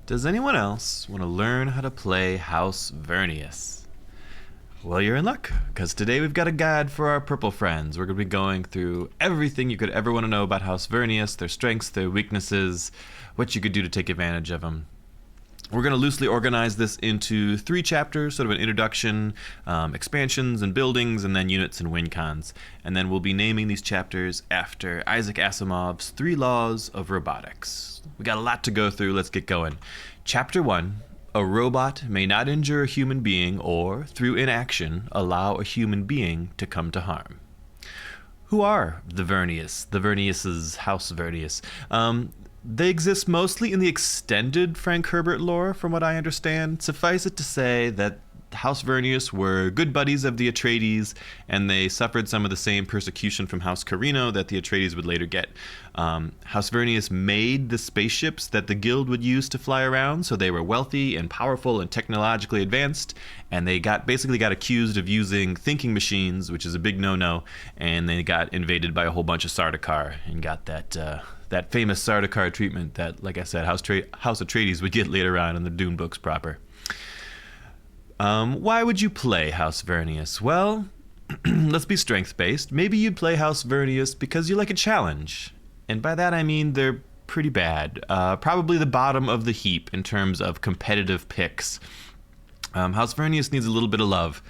Does anyone else want to learn how to play House Vernius? Well, you're in luck, because today we've got a guide for our purple friends. We're going to be going through everything you could ever want to know about House Vernius, their strengths, their weaknesses, what you could do to take advantage of them. We're going to loosely organize this into 3 chapters, sort of an introduction, expansions and buildings, and then units and win cons. And then we'll be naming these chapters after Isaac Asimov's 3 Laws of Robotics. We got a lot to go through. Let's get going. Chapter 1. A robot may not injure a human being or, through inaction, allow a human being to come to harm. Who are the Vernius? The Verniuses, House Vernius. They exist mostly in the extended Frank Herbert lore, from what I understand. Suffice it to say that House Vernius were good buddies of the Atreides, and they suffered some of the same persecution from House Carino that the Atreides would later get. House Vernius made the spaceships that the Guild would use to fly around, so they were wealthy and powerful and technologically advanced, and they basically got accused of using thinking machines, which is a big no-no, and they got invaded by a whole bunch of Sardaukar and got that famous Sardaukar treatment that, like I said, House Atreides would get later on in the Dune books proper. Why would you play House Vernius? Well, let's be strength-based. Maybe you'd play House Vernius because you like a challenge. And by that I mean they're pretty bad. Probably the bottom of the heap in terms of competitive picks. House Vernius needs a little bit of love.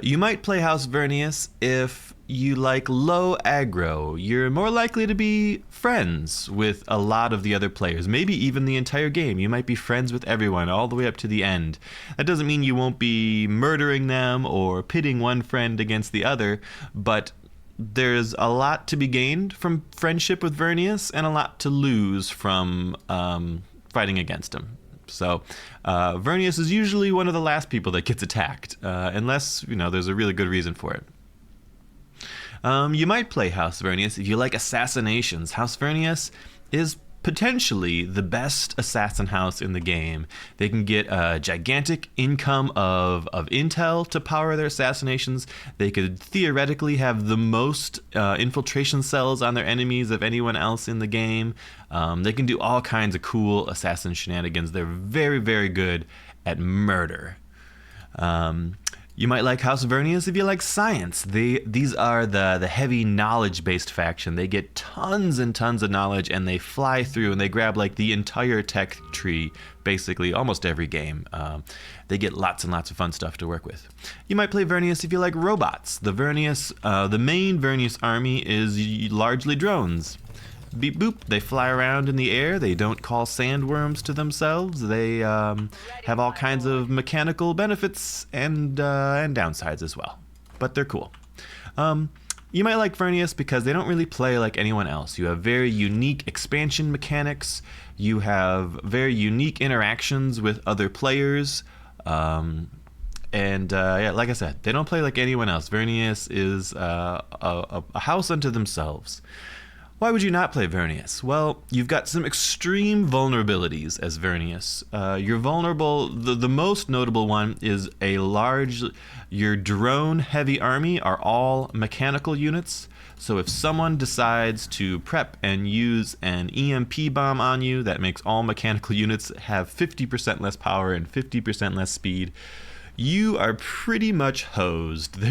You might play House Vernius if you like low aggro. You're more likely to be friends with a lot of the other players, maybe even the entire game. You might be friends with everyone all the way up to the end. That doesn't mean you won't be murdering them or pitting one friend against the other, but there's a lot to be gained from friendship with Vernius and a lot to lose from fighting against him. So Vernius is usually one of the last people that gets attacked, unless there's a really good reason for it. You might play House Vernius if you like assassinations. House Vernius is potentially the best assassin house in the game. They can get a gigantic income of intel to power their assassinations. They could theoretically have the most infiltration cells on their enemies of anyone else in the game. They can do all kinds of cool assassin shenanigans. They're very, very good at murder. You might like House Vernius if you like science. These are the heavy knowledge-based faction. They get tons and tons of knowledge, and they fly through, and they grab like the entire tech tree, basically almost every game. They get lots and lots of fun stuff to work with. You might play Vernius if you like robots. The main Vernius army is largely drones. Beep boop, they fly around in the air. They don't call sandworms to themselves. They have all kinds of mechanical benefits and downsides as well. But they're cool. You might like Vernius because they don't really play like anyone else. You have very unique expansion mechanics. You have very unique interactions with other players. Like I said, they don't play like anyone else. Vernius is a house unto themselves. Why would you not play Vernius? Well, you've got some extreme vulnerabilities as Vernius. You're vulnerable. The most notable one is your drone-heavy army are all mechanical units. So if someone decides to prep and use an EMP bomb on you, that makes all mechanical units have 50% less power and 50% less speed. You are pretty much hosed.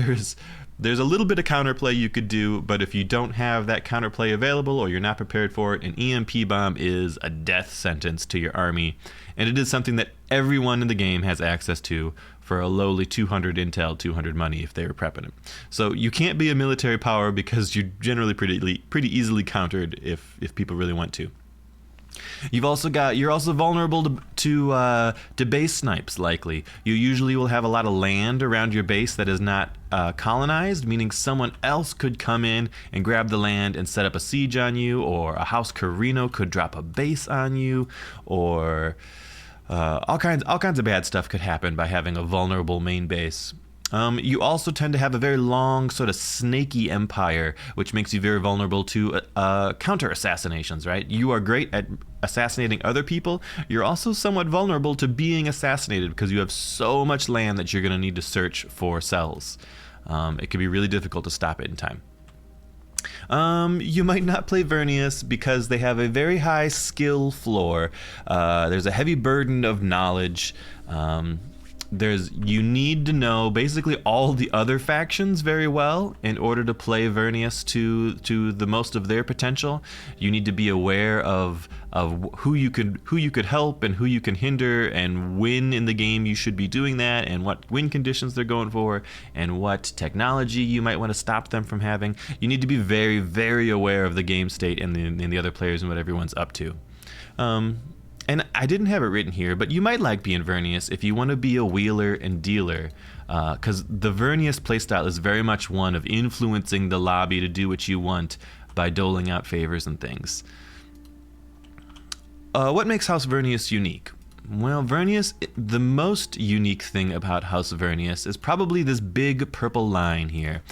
There's a little bit of counterplay you could do, but if you don't have that counterplay available or you're not prepared for it, an EMP bomb is a death sentence to your army, and it is something that everyone in the game has access to for a lowly 200 intel, 200 money if they were prepping it. So you can't be a military power because you're generally pretty easily countered if people really want to. You're also vulnerable to base snipes, likely. You usually will have a lot of land around your base that is not colonized, meaning someone else could come in and grab the land and set up a siege on you, or a House Carino could drop a base on you, or all kinds of bad stuff could happen by having a vulnerable main base. You also tend to have a very long, sort of snaky empire, which makes you very vulnerable to counter assassinations, right? You are great at assassinating other people. You're also somewhat vulnerable to being assassinated because you have so much land that you're going to need to search for cells. It can be really difficult to stop it in time. You might not play Vernius because they have a very high skill floor. There's a heavy burden of knowledge. You need to know basically all the other factions very well in order to play Vernius to the most of their potential. You need to be aware of who you could help and who you can hinder, and when in the game you should be doing that, and what win conditions they're going for, and what technology you might want to stop them from having. You need to be very, very aware of the game state and the other players and what everyone's up to. And I didn't have it written here, but you might like being Vernius if you want to be a wheeler and dealer, because the Vernius playstyle is very much one of influencing the lobby to do what you want by doling out favors and things. What makes House Vernius unique? Well, the most unique thing about House Vernius is probably this big purple line here.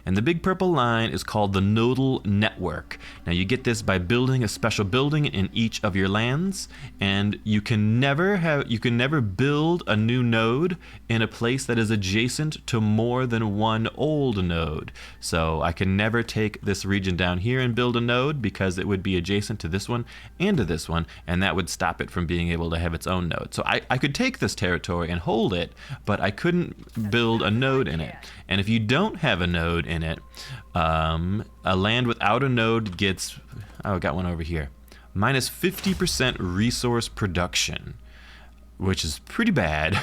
And the big purple line is called the nodal network. Now you get this by building a special building in each of your lands, and you can never build a new node in a place that is adjacent to more than one old node. So I can never take this region down here and build a node because it would be adjacent to this one and to this one, and that would stop it from being able to have its own node. So I could take this territory and hold it, but I couldn't build a node in it. And if you don't have a node in it, a land without a node gets, I got one over here, minus 50% resource production, which is pretty bad.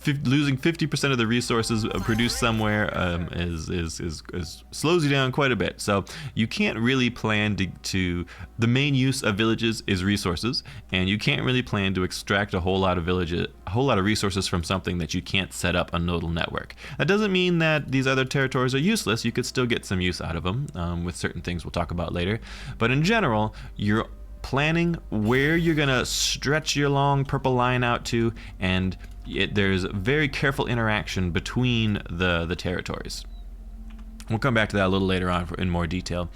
Losing 50% of the resources produced somewhere slows you down quite a bit. So you can't really plan to the main use of villages is resources, and you can't really plan to extract a whole lot of resources from something that you can't set up a nodal network. That doesn't mean that these other territories are useless. You could still get some use out of them with certain things we'll talk about later. But in general, you're planning where you're going to stretch your long purple line out to, and there's very careful interaction between the territories. We'll come back to that a little later on in more detail.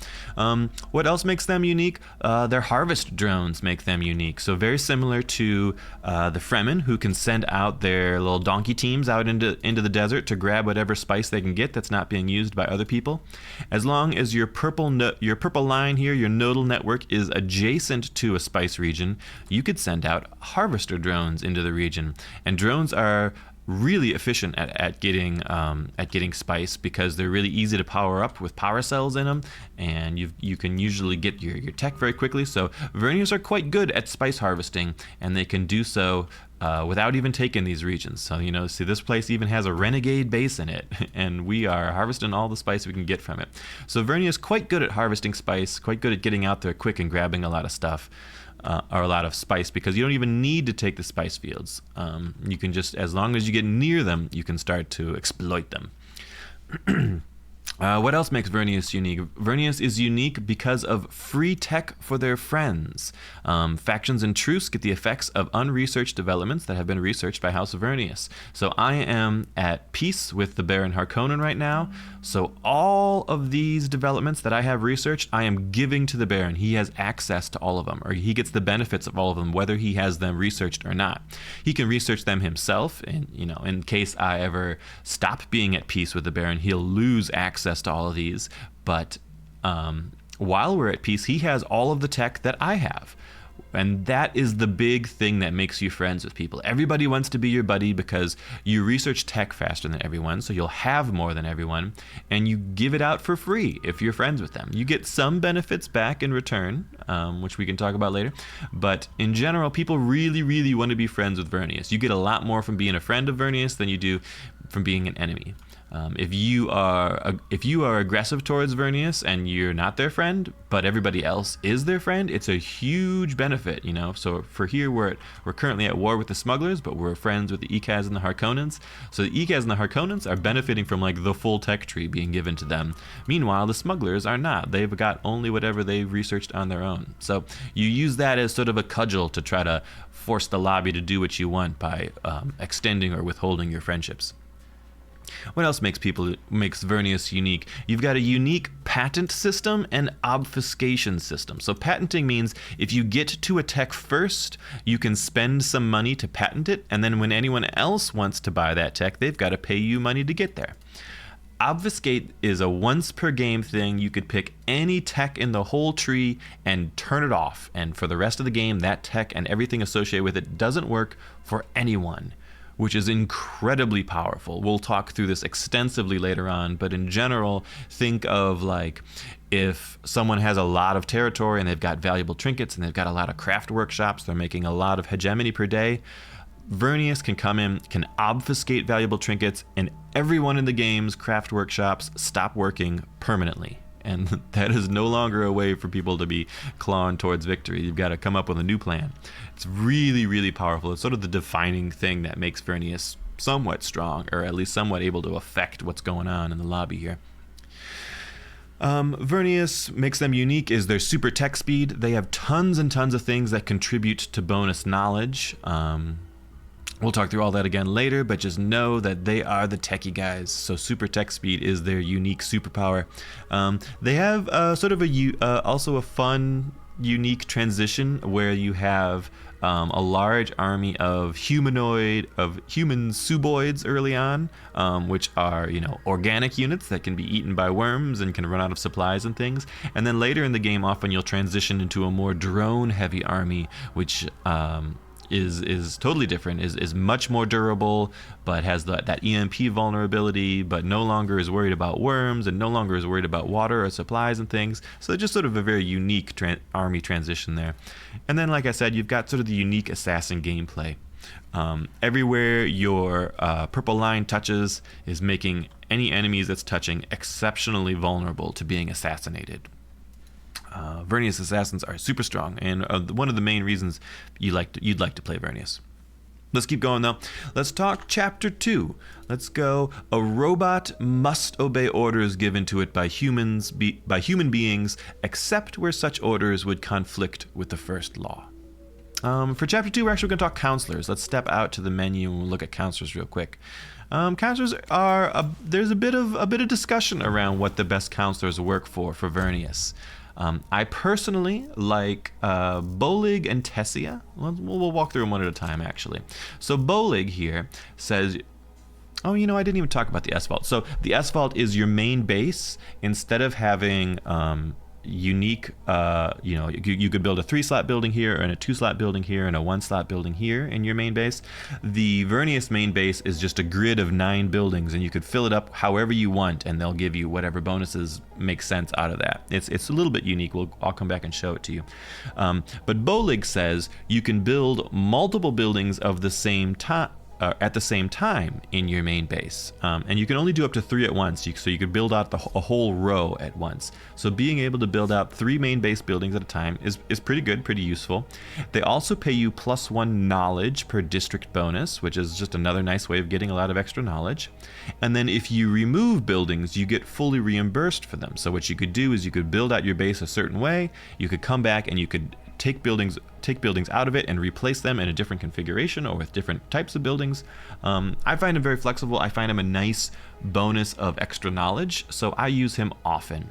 What else makes them unique? Their harvest drones make them unique. So very similar to the Fremen, who can send out their little donkey teams out into the desert to grab whatever spice they can get that's not being used by other people. As long as your purple line here, your nodal network, is adjacent to a spice region, you could send out harvester drones into the region. And drones are really efficient at getting spice because they're really easy to power up with power cells in them, and you can usually get your tech very quickly. So Vernius are quite good at spice harvesting, and they can do so without even taking these regions. So see, this place even has a renegade base in it, and we are harvesting all the spice we can get from it. So Vernius quite good at harvesting spice, quite good at getting out there quick and grabbing a lot of stuff. Or a lot of spice, because you don't even need to take the spice fields. You can just, as long as you get near them, you can start to exploit them. What else makes Vernius unique? Vernius is unique because of free tech for their friends. Factions and truce get the effects of unresearched developments that have been researched by House Vernius. So I am at peace with the Baron Harkonnen right now. So all of these developments that I have researched, I am giving to the Baron. He has access to all of them, or he gets the benefits of all of them, whether he has them researched or not. He can research them himself, and in case I ever stop being at peace with the Baron, he'll lose access to all of these. But while we're at peace, he has all of the tech that I have. And that is the big thing that makes you friends with people. Everybody wants to be your buddy because you research tech faster than everyone, so you'll have more than everyone, and you give it out for free if you're friends with them. You get some benefits back in return, which we can talk about later, but in general, people really, really want to be friends with Vernius. You get a lot more from being a friend of Vernius than you do from being an enemy. If you are aggressive towards Vernius and you're not their friend, but everybody else is their friend, it's a huge benefit, So for here, we're currently at war with the smugglers, but we're friends with the Ekaz and the Harkonnens. So the Ekaz and the Harkonnens are benefiting from the full tech tree being given to them. Meanwhile, the smugglers are not. They've got only whatever they've researched on their own. So you use that as sort of a cudgel to try to force the lobby to do what you want by extending or withholding your friendships. What else makes Vernius unique? You've got a unique patent system and obfuscation system. So patenting means if you get to a tech first, you can spend some money to patent it, and then when anyone else wants to buy that tech, they've got to pay you money to get there. Obfuscate is a once per game thing. You could pick any tech in the whole tree and turn it off. And for the rest of the game, that tech and everything associated with it doesn't work for anyone, which is incredibly powerful. We'll talk through this extensively later on, but in general, think of like if someone has a lot of territory and they've got valuable trinkets and they've got a lot of craft workshops, they're making a lot of hegemony per day, Vernius can come in, can obfuscate valuable trinkets, and everyone in the game's craft workshops stop working permanently. And that is no longer a way for people to be clawing towards victory. You've got to come up with a new plan. It's really, really powerful. It's sort of the defining thing that makes Vernius somewhat strong, or at least somewhat able to affect what's going on in the lobby here. Vernius makes them unique is their super tech speed. They have tons and tons of things that contribute to bonus knowledge. We'll talk through all that again later, but just know that they are the techie guys. So super tech speed is their unique superpower. They have sort of also a fun, unique transition where you have a large army of human suboids early on, which are organic units that can be eaten by worms and can run out of supplies and things. And then later in the game, often you'll transition into a more drone-heavy army, which is totally different, is much more durable, but has that EMP vulnerability, but no longer is worried about worms and no longer is worried about water or supplies and things. So just sort of a very unique army transition there. And then, like I said, you've got sort of the unique assassin gameplay. Everywhere your purple line touches is making any enemies that's touching exceptionally vulnerable to being assassinated. Vernius assassins are super strong, and one of the main reasons you'd like to play Vernius. Let's keep going though. Let's talk chapter 2. Let's go. A robot must obey orders given to it by human beings, except where such orders would conflict with the first law. For chapter 2, we're actually going to talk counselors. Let's step out to the menu and we'll look at counselors real quick. Counselors are there's a bit of discussion around what the best counselors work for Vernius. I personally like Bolig and Tessia. We'll walk through them one at a time, actually. So Bolig here says, I didn't even talk about the S-Vault. So the S-Vault is your main base. Instead of having unique, you could build a 3-slot building here and a 2-slot building here and a 1-slot building here in your main base. The Vernius main base is just a grid of 9 buildings, and you could fill it up however you want, and they'll give you whatever bonuses make sense out of that. It's a little bit unique. I'll come back and show it to you. But Bolig says you can build multiple buildings of the same time. At the same time in your main base, and you can only do up to 3 at once, so you could build out a whole row at once. So being able to build out 3 main base buildings at a time is pretty good, pretty useful. They also pay you +1 knowledge per district bonus, which is just another nice way of getting a lot of extra knowledge. And then if you remove buildings, you get fully reimbursed for them. So what you could do is you could build out your base a certain way, you could come back and you could take buildings out of it and replace them in a different configuration or with different types of buildings. I find him very flexible. I find him a nice bonus of extra knowledge, so I use him often.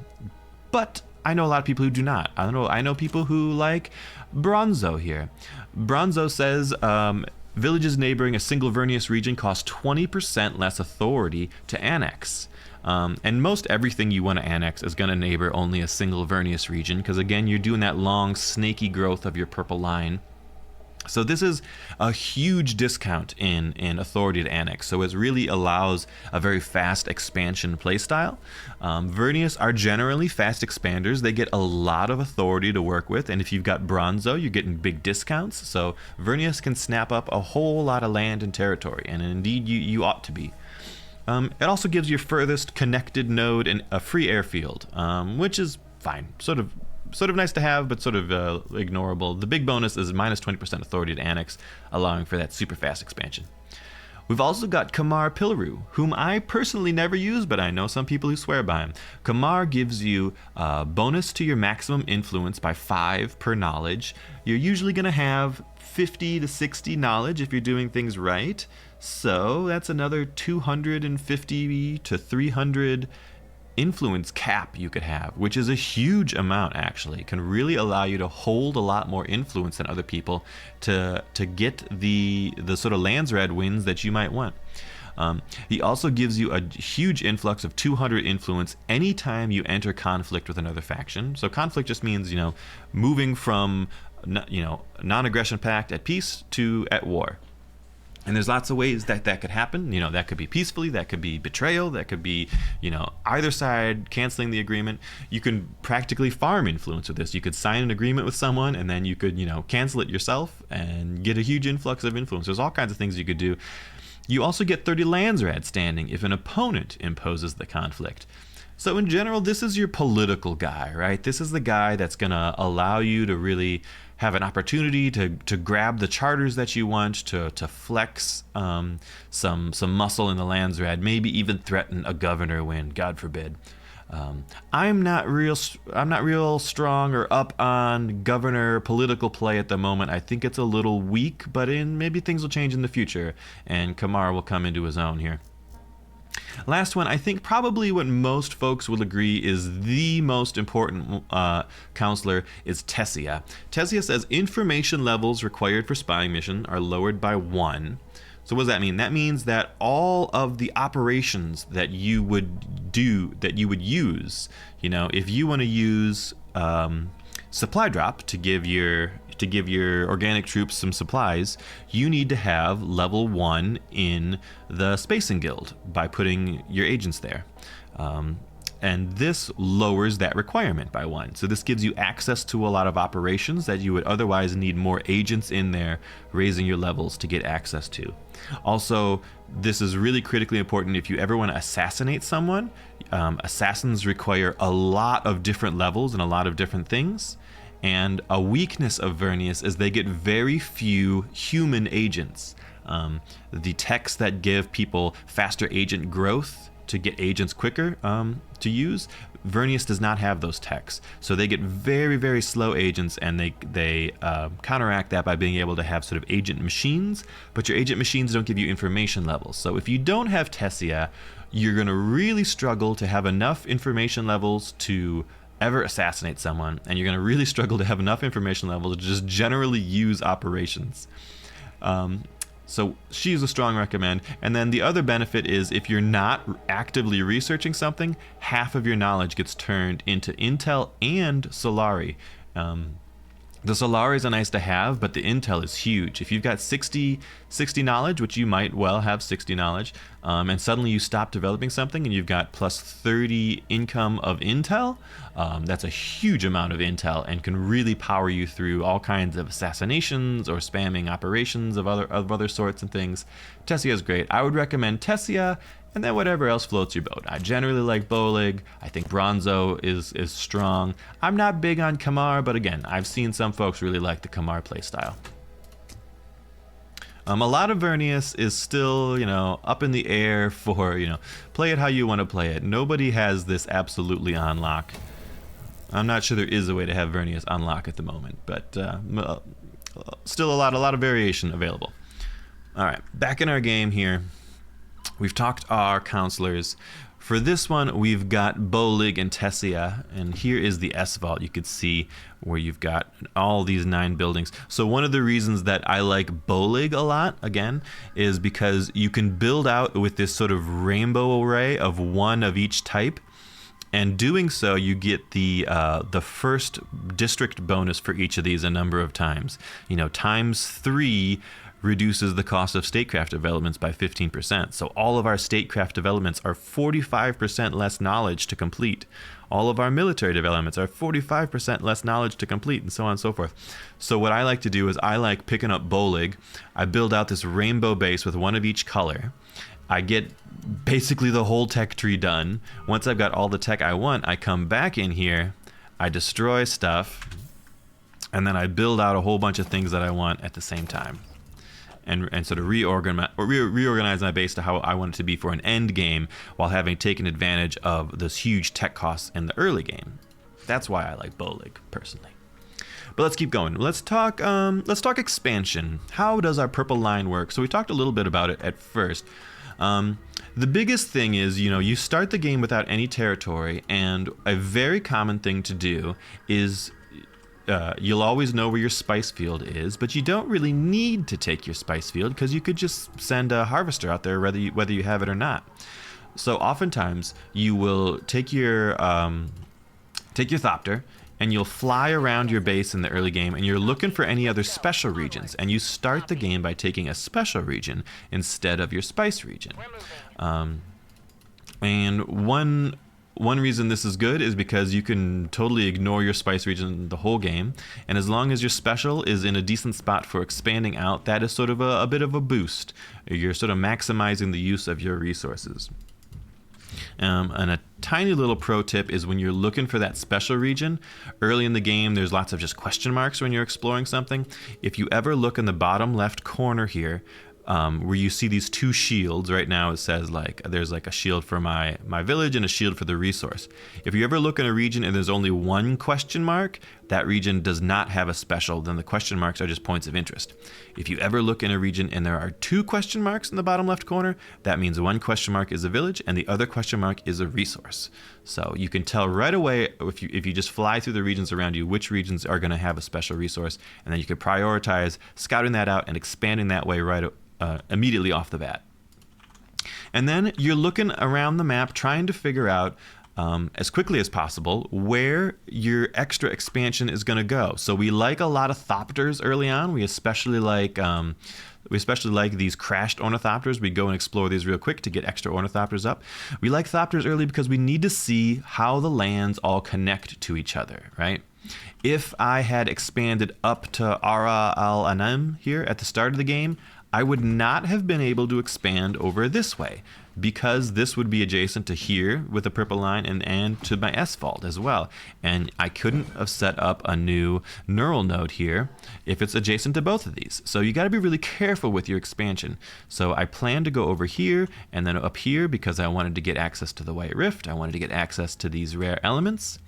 But I know a lot of people who do not. I know people who like Bronzo here. Bronzo says villages neighboring a single Vernius region cost 20% less authority to annex. And most everything you want to annex is going to neighbor only a single Vernius region, because again, you're doing that long, snaky growth of your purple line. So this is a huge discount in authority to annex. So it really allows a very fast expansion playstyle. Vernius are generally fast expanders. They get a lot of authority to work with, and if you've got Bronzo, you're getting big discounts. So Vernius can snap up a whole lot of land and territory, and indeed you ought to be. It also gives your furthest connected node a free airfield, which is fine. Sort of nice to have, but sort of ignorable. The big bonus is -20% authority to annex, allowing for that super fast expansion. We've also got Kamar Pillaru, whom I personally never use, but I know some people who swear by him. Kamar gives you a bonus to your maximum influence by 5 per knowledge. You're usually going to have 50 to 60 knowledge if you're doing things right. So that's another 250 to 300 influence cap you could have, which is a huge amount actually. It can really allow you to hold a lot more influence than other people to get the sort of lands red wins that you might want. He also gives you a huge influx of 200 influence anytime you enter conflict with another faction. So conflict just means, moving from, non-aggression pact at peace to at war. And there's lots of ways that could happen. That could be peacefully, that could be betrayal, that could be, either side canceling the agreement. You can practically farm influence with this. You could sign an agreement with someone and then you could, cancel it yourself and get a huge influx of influence. There's all kinds of things you could do. You also get 30 Landsrad standing if an opponent imposes the conflict. So in general, this is your political guy, right? This is the guy that's going to allow you to really have an opportunity to grab the charters that you want, to flex some muscle in the Landsrad, maybe even threaten a governor win, God forbid. I'm not real strong or up on governor political play at the moment. I think it's a little weak, but maybe things will change in the future, and Kamar will come into his own here. Last one, I think probably what most folks will agree is the most important counselor is Tessia. Tessia says information levels required for spying mission are lowered by 1. So what does that mean? That means that all of the operations that you would use, if you want to use supply drop to give your organic troops some supplies, you need to have level 1 in the Spacing Guild by putting your agents there. And this lowers that requirement by 1. So this gives you access to a lot of operations that you would otherwise need more agents in there raising your levels to get access to. Also, this is really critically important if you ever want to assassinate someone. Assassins require a lot of different levels and a lot of different things. And a weakness of Vernius is they get very few human agents. The techs that give people faster agent growth to get agents quicker to use, Vernius does not have those techs. So they get very, very slow agents, and they counteract that by being able to have sort of agent machines, but your agent machines don't give you information levels. So if you don't have Tessia, you're going to really struggle to have enough information levels to ever assassinate someone, and you're going to really struggle to have enough information levels to just generally use operations. So she's a strong recommend. And then the other benefit is if you're not actively researching something, half of your knowledge gets turned into Intel and Solari. The Solaris are nice to have, but the Intel is huge. If you've got 60 knowledge, which you might well have 60 knowledge, and suddenly you stop developing something and you've got plus 30 income of Intel, that's a huge amount of Intel and can really power you through all kinds of assassinations or spamming operations of other sorts and things. Tessia is great. I would recommend Tessia, and then whatever else floats your boat. I generally like Bolig. I think Bronzo is strong. I'm not big on Kamar, but again, I've seen some folks really like the Kamar playstyle. A lot of Vernius is still, up in the air for, play it how you want to play it. Nobody has this absolutely on lock. I'm not sure there is a way to have Vernius on lock at the moment, but still a lot of variation available. All right, back in our game here. We've talked our counselors. For this one, we've got Bolig and Tessia, and here is the S vault. You could see where you've got all these 9 buildings. So one of the reasons that I like Bolig a lot, again, is because you can build out with this sort of rainbow array of 1 of each type, and doing so, you get the first district bonus for each of these a number of times. Times 3 reduces the cost of statecraft developments by 15%. So all of our statecraft developments are 45% less knowledge to complete. All of our military developments are 45% less knowledge to complete, and so on and so forth. So what I like to do is I like picking up Bolig. I build out this rainbow base with 1 of each color. I get basically the whole tech tree done. Once I've got all the tech I want, I come back in here, I destroy stuff, and then I build out a whole bunch of things that I want at the same time. And sort of reorganize my base to how I want it to be for an end game while having taken advantage of those huge tech costs in the early game. That's why I like Bolig, personally. But let's keep going. Let's talk expansion. How does our purple line work? So we talked a little bit about it at first. The biggest thing is, you start the game without any territory, and a very common thing to do is you'll always know where your spice field is, but you don't really need to take your spice field because you could just send a harvester out there whether you have it or not. So oftentimes you will take your Thopter and you'll fly around your base in the early game and you're looking for any other special regions, and you start the game by taking a special region instead of your spice region. And one reason this is good is because you can totally ignore your spice region the whole game, and as long as your special is in a decent spot for expanding out, that is sort of a bit of a boost. You're sort of maximizing the use of your resources. And a tiny little pro tip is when you're looking for that special region, early in the game there's lots of just question marks when you're exploring something. If you ever look in the bottom left corner here, where you see these two shields, right now it says there's a shield for my village and a shield for the resource. If you ever look in a region and there's only one question mark, that region does not have a special, then the question marks are just points of interest. If you ever look in a region and there are two question marks in the bottom left corner, that means one question mark is a village and the other question mark is a resource. So you can tell right away if you just fly through the regions around you which regions are going to have a special resource, and then you could prioritize scouting that out and expanding that way immediately off the bat. And then you're looking around the map trying to figure out as quickly as possible where your extra expansion is going to go. So we like a lot of Thopters early on. We especially like these crashed ornithopters. We go and explore these real quick to get extra ornithopters up. We like Thopters early because we need to see how the lands all connect to each other, right? If I had expanded up to Ara al-Anem here at the start of the game, I would not have been able to expand over this way because this would be adjacent to here with the purple line and to my S-fault as well. And I couldn't have set up a new neural node here if it's adjacent to both of these. So you got to be really careful with your expansion. So I plan to go over here and then up here because I wanted to get access to the White Rift. I wanted to get access to these rare elements.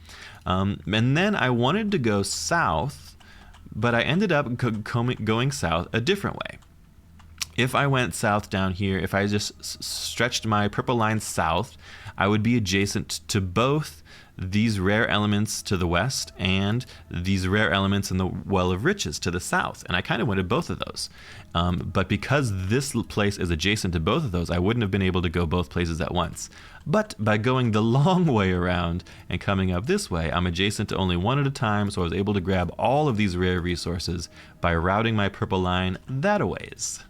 And then I wanted to go south, but I ended up going south a different way. If I went south down here, if I just stretched my purple line south, I would be adjacent to both these rare elements to the west and these rare elements in the Well of Riches to the south. And I kind of wanted both of those. But because this place is adjacent to both of those, I wouldn't have been able to go both places at once. But by going the long way around and coming up this way, I'm adjacent to only one at a time, so I was able to grab all of these rare resources by routing my purple line that a ways.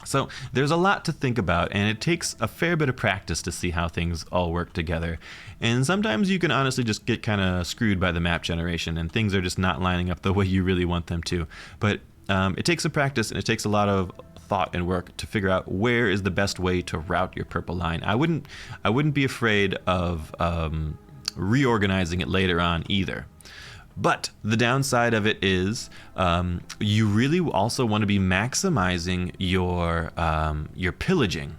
So there's a lot to think about, and it takes a fair bit of practice to see how things all work together. And sometimes you can honestly just get kind of screwed by the map generation, and things are just not lining up the way you really want them to. But it takes some practice, and it takes a lot of thought and work to figure out where is the best way to route your purple line. I wouldn't be afraid of reorganizing it later on either. But the downside of it is you really also want to be maximizing your pillaging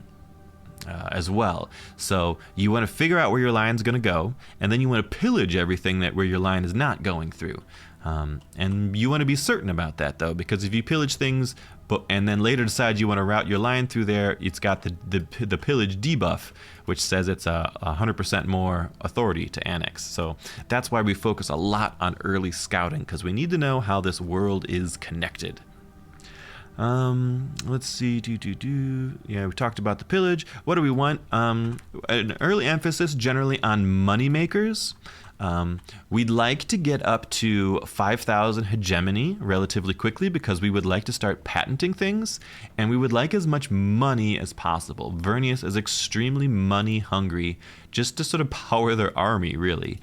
as well. So you want to figure out where your line's going to go, and then you want to pillage everything where your line is not going through. And you want to be certain about that, though, because if you pillage things and then later decide you want to route your line through there, it's got the pillage debuff, which says it's 100% more authority to annex. So that's why we focus a lot on early scouting, because we need to know how this world is connected. Let's see. Yeah, we talked about the pillage. What do we want? An early emphasis generally on money makers. We'd like to get up to 5,000 hegemony relatively quickly because we would like to start patenting things, and we would like as much money as possible. Vernius is extremely money hungry just to sort of power their army, really.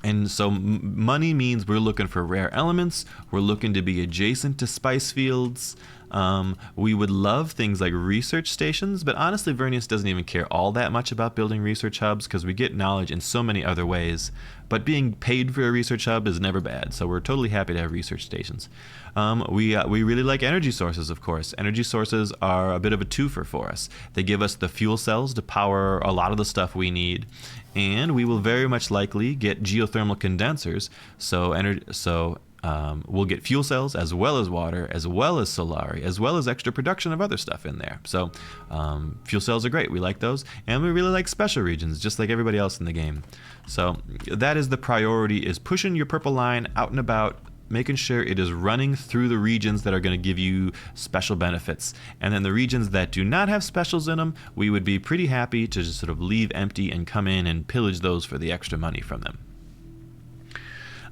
And so money means we're looking for rare elements. We're looking to be adjacent to spice fields. We would love things like research stations, but honestly, Vernius doesn't even care all that much about building research hubs because we get knowledge in so many other ways. But being paid for a research hub is never bad, so we're totally happy to have research stations. We really like energy sources, of course. Energy sources are a bit of a twofer for us. They give us the fuel cells to power a lot of the stuff we need, and we will very much likely get geothermal condensers, so we'll get fuel cells as well as water, as well as Solari, as well as extra production of other stuff in there. So fuel cells are great. We like those. And we really like special regions, just like everybody else in the game. So that is the priority, is pushing your purple line out and about, making sure it is running through the regions that are going to give you special benefits. And then the regions that do not have specials in them, we would be pretty happy to just sort of leave empty and come in and pillage those for the extra money from them.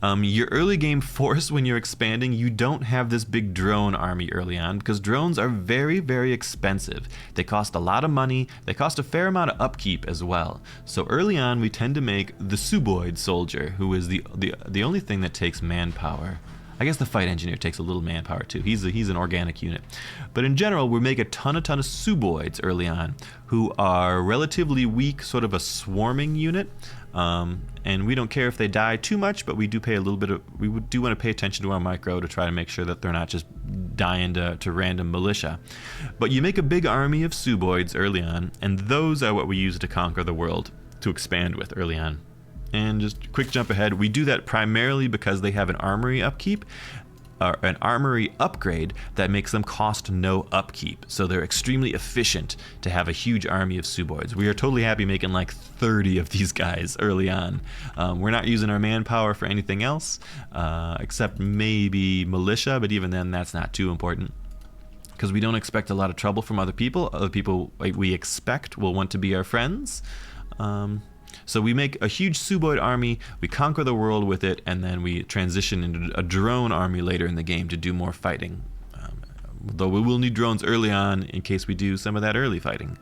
Your early game force, when you're expanding, you don't have this big drone army early on, because drones are very, very expensive. They cost a lot of money. They cost a fair amount of upkeep as well. So early on, we tend to make the Suboid soldier, who is the only thing that takes manpower. I guess the fight engineer takes a little manpower too. He's an organic unit. But in general, we make a ton of Suboids early on, who are relatively weak, sort of a swarming unit. And we don't care if they die too much, but we do pay a little bit of, we do want to pay attention to our micro to try to make sure that they're not just dying to random militia. But you make a big army of Suboids early on, and those are what we use to conquer the world, to expand with early on. And just quick jump ahead, we do that primarily because they have an armory upkeep, an armory upgrade that makes them cost no upkeep. So they're extremely efficient to have a huge army of Suboids. We are totally happy making like 30 of these guys early on. We're not using our manpower for anything else, except maybe militia, but even then that's not too important, because we don't expect a lot of trouble from other people. Other people we expect will want to be our friends. So we make a huge Suboid army, we conquer the world with it, and then we transition into a drone army later in the game to do more fighting. Though we will need drones early on in case we do some of that early fighting.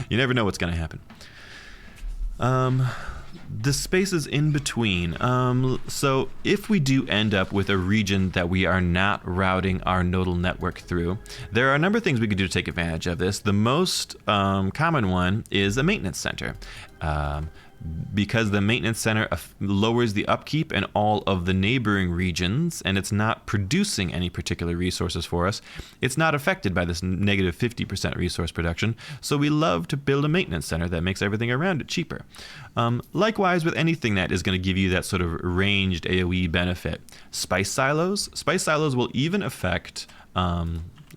You never know what's going to happen. The spaces in between. So if we do end up with a region that we are not routing our nodal network through, there are a number of things we could do to take advantage of this. The most common one is a maintenance center. Because the maintenance center lowers the upkeep in all of the neighboring regions, and it's not producing any particular resources for us, it's not affected by this negative 50% resource production, so we love to build a maintenance center that makes everything around it cheaper. Likewise with anything that is going to give you that sort of ranged AoE benefit. Spice silos will even affect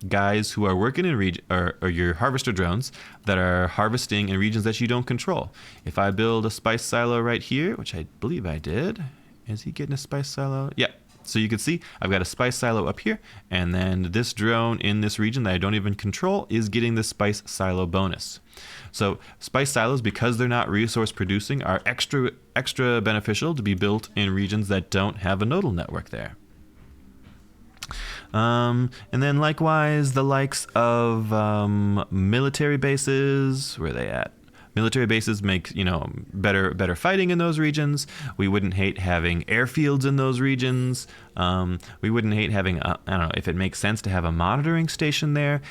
guys who are working in or your harvester drones that are harvesting in regions that you don't control. If I build a spice silo right here, which I believe I did, is he getting a spice silo? Yeah. So you can see I've got a spice silo up here, and then this drone in this region that I don't even control is getting the spice silo bonus. So spice silos, because they're not resource producing, are extra beneficial to be built in regions that don't have a nodal network there. And then likewise, the likes of military bases, where are they at? Military bases make, better fighting in those regions. We wouldn't hate having airfields in those regions. We wouldn't hate having, I don't know, if it makes sense to have a monitoring station there.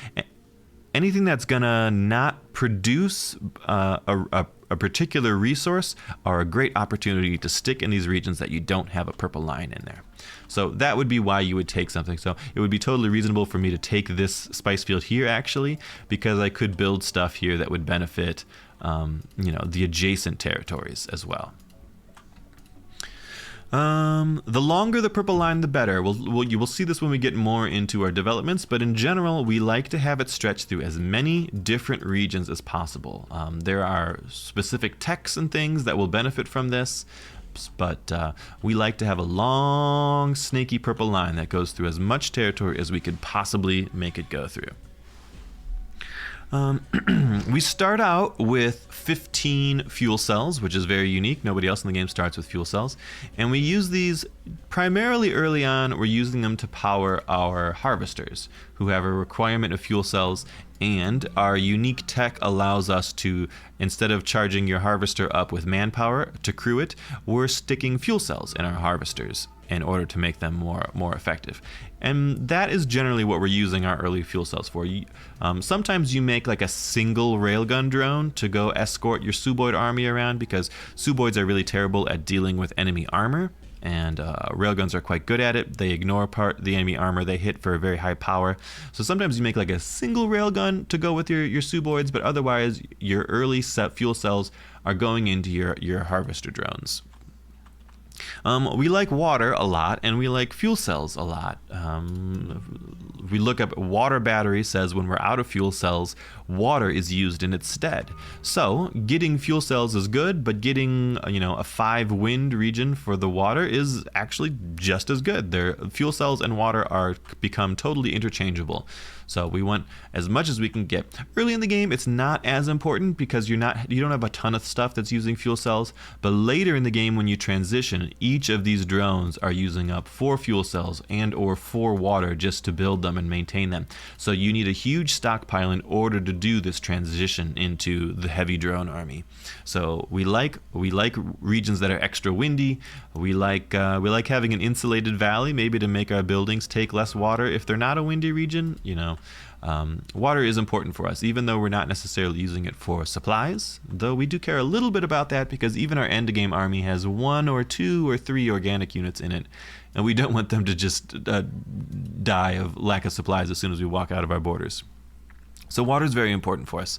Anything that's gonna not produce a particular resource are a great opportunity to stick in these regions that you don't have a purple line in there. So that would be why you would take something. So it would be totally reasonable for me to take this spice field here, actually, because I could build stuff here that would benefit the adjacent territories as well. The longer the purple line, the better. You will see this when we get more into our developments, but in general, we like to have it stretch through as many different regions as possible. There are specific techs and things that will benefit from this, but we like to have a long, snaky purple line that goes through as much territory as we could possibly make it go through. We start out with 15 fuel cells, which is very unique. Nobody else in the game starts with fuel cells. And we use these primarily early on. We're using them to power our harvesters, who have a requirement of fuel cells, and our unique tech allows us to, instead of charging your harvester up with manpower to crew it, we're sticking fuel cells in our harvesters in order to make them more effective. And that is generally what we're using our early fuel cells for. Sometimes you make like a single railgun drone to go escort your Suboid army around, because Suboids are really terrible at dealing with enemy armor, and railguns are quite good at it. They ignore the enemy armor they hit for a very high power. So sometimes you make like a single railgun to go with your Suboids, but otherwise your early set fuel cells are going into your harvester drones. We like water a lot, and we like fuel cells a lot. We look up water battery says when we're out of fuel cells, water is used in its stead. So getting fuel cells is good, but getting a 5 wind region for the water is actually just as good. Their fuel cells and water are become totally interchangeable. So we want as much as we can get. Early in the game, it's not as important because you don't have a ton of stuff that's using fuel cells. But later in the game, when you transition, each of these drones are using up 4 fuel cells and/or 4 water just to build them and maintain them. So you need a huge stockpile in order to do this transition into the heavy drone army. So we like regions that are extra windy. We like having an insulated valley, maybe to make our buildings take less water if they're not a windy region. Water is important for us, even though we're not necessarily using it for supplies, though we do care a little bit about that because even our endgame army has 1 or 2 or 3 organic units in it, and we don't want them to just die of lack of supplies as soon as we walk out of our borders. So water is very important for us.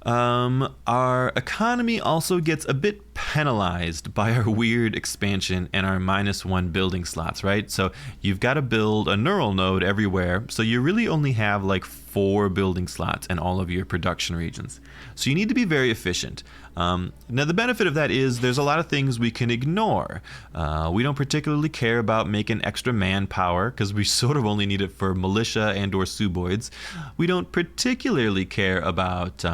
Our economy also gets a bit penalized by our weird expansion and our -1 building slots, right? So you've got to build a neural node everywhere, so you really only have like 4 building slots in all of your production regions. So you need to be very efficient. Now the benefit of that is there's a lot of things we can ignore. We don't particularly care about making extra manpower because we sort of only need it for militia and/or suboids. We don't particularly care about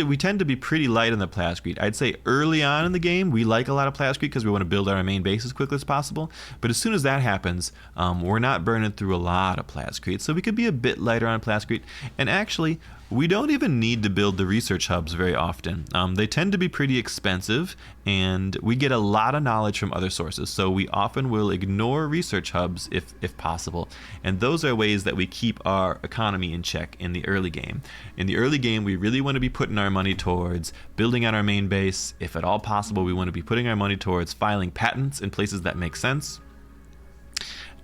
we tend to be pretty light on the plascrete. I'd say early on in the game, we like a lot of plascrete because we want to build our main base as quickly as possible. But as soon as that happens, we're not burning through a lot of plascrete. So we could be a bit lighter on plascrete. And actually, we don't even need to build the research hubs very often. They tend to be pretty expensive, and we get a lot of knowledge from other sources. So we often will ignore research hubs if possible. And those are ways that we keep our economy in check in the early game. In the early game, we really want to be putting our money towards building out our main base. If at all possible, we want to be putting our money towards filing patents in places that make sense.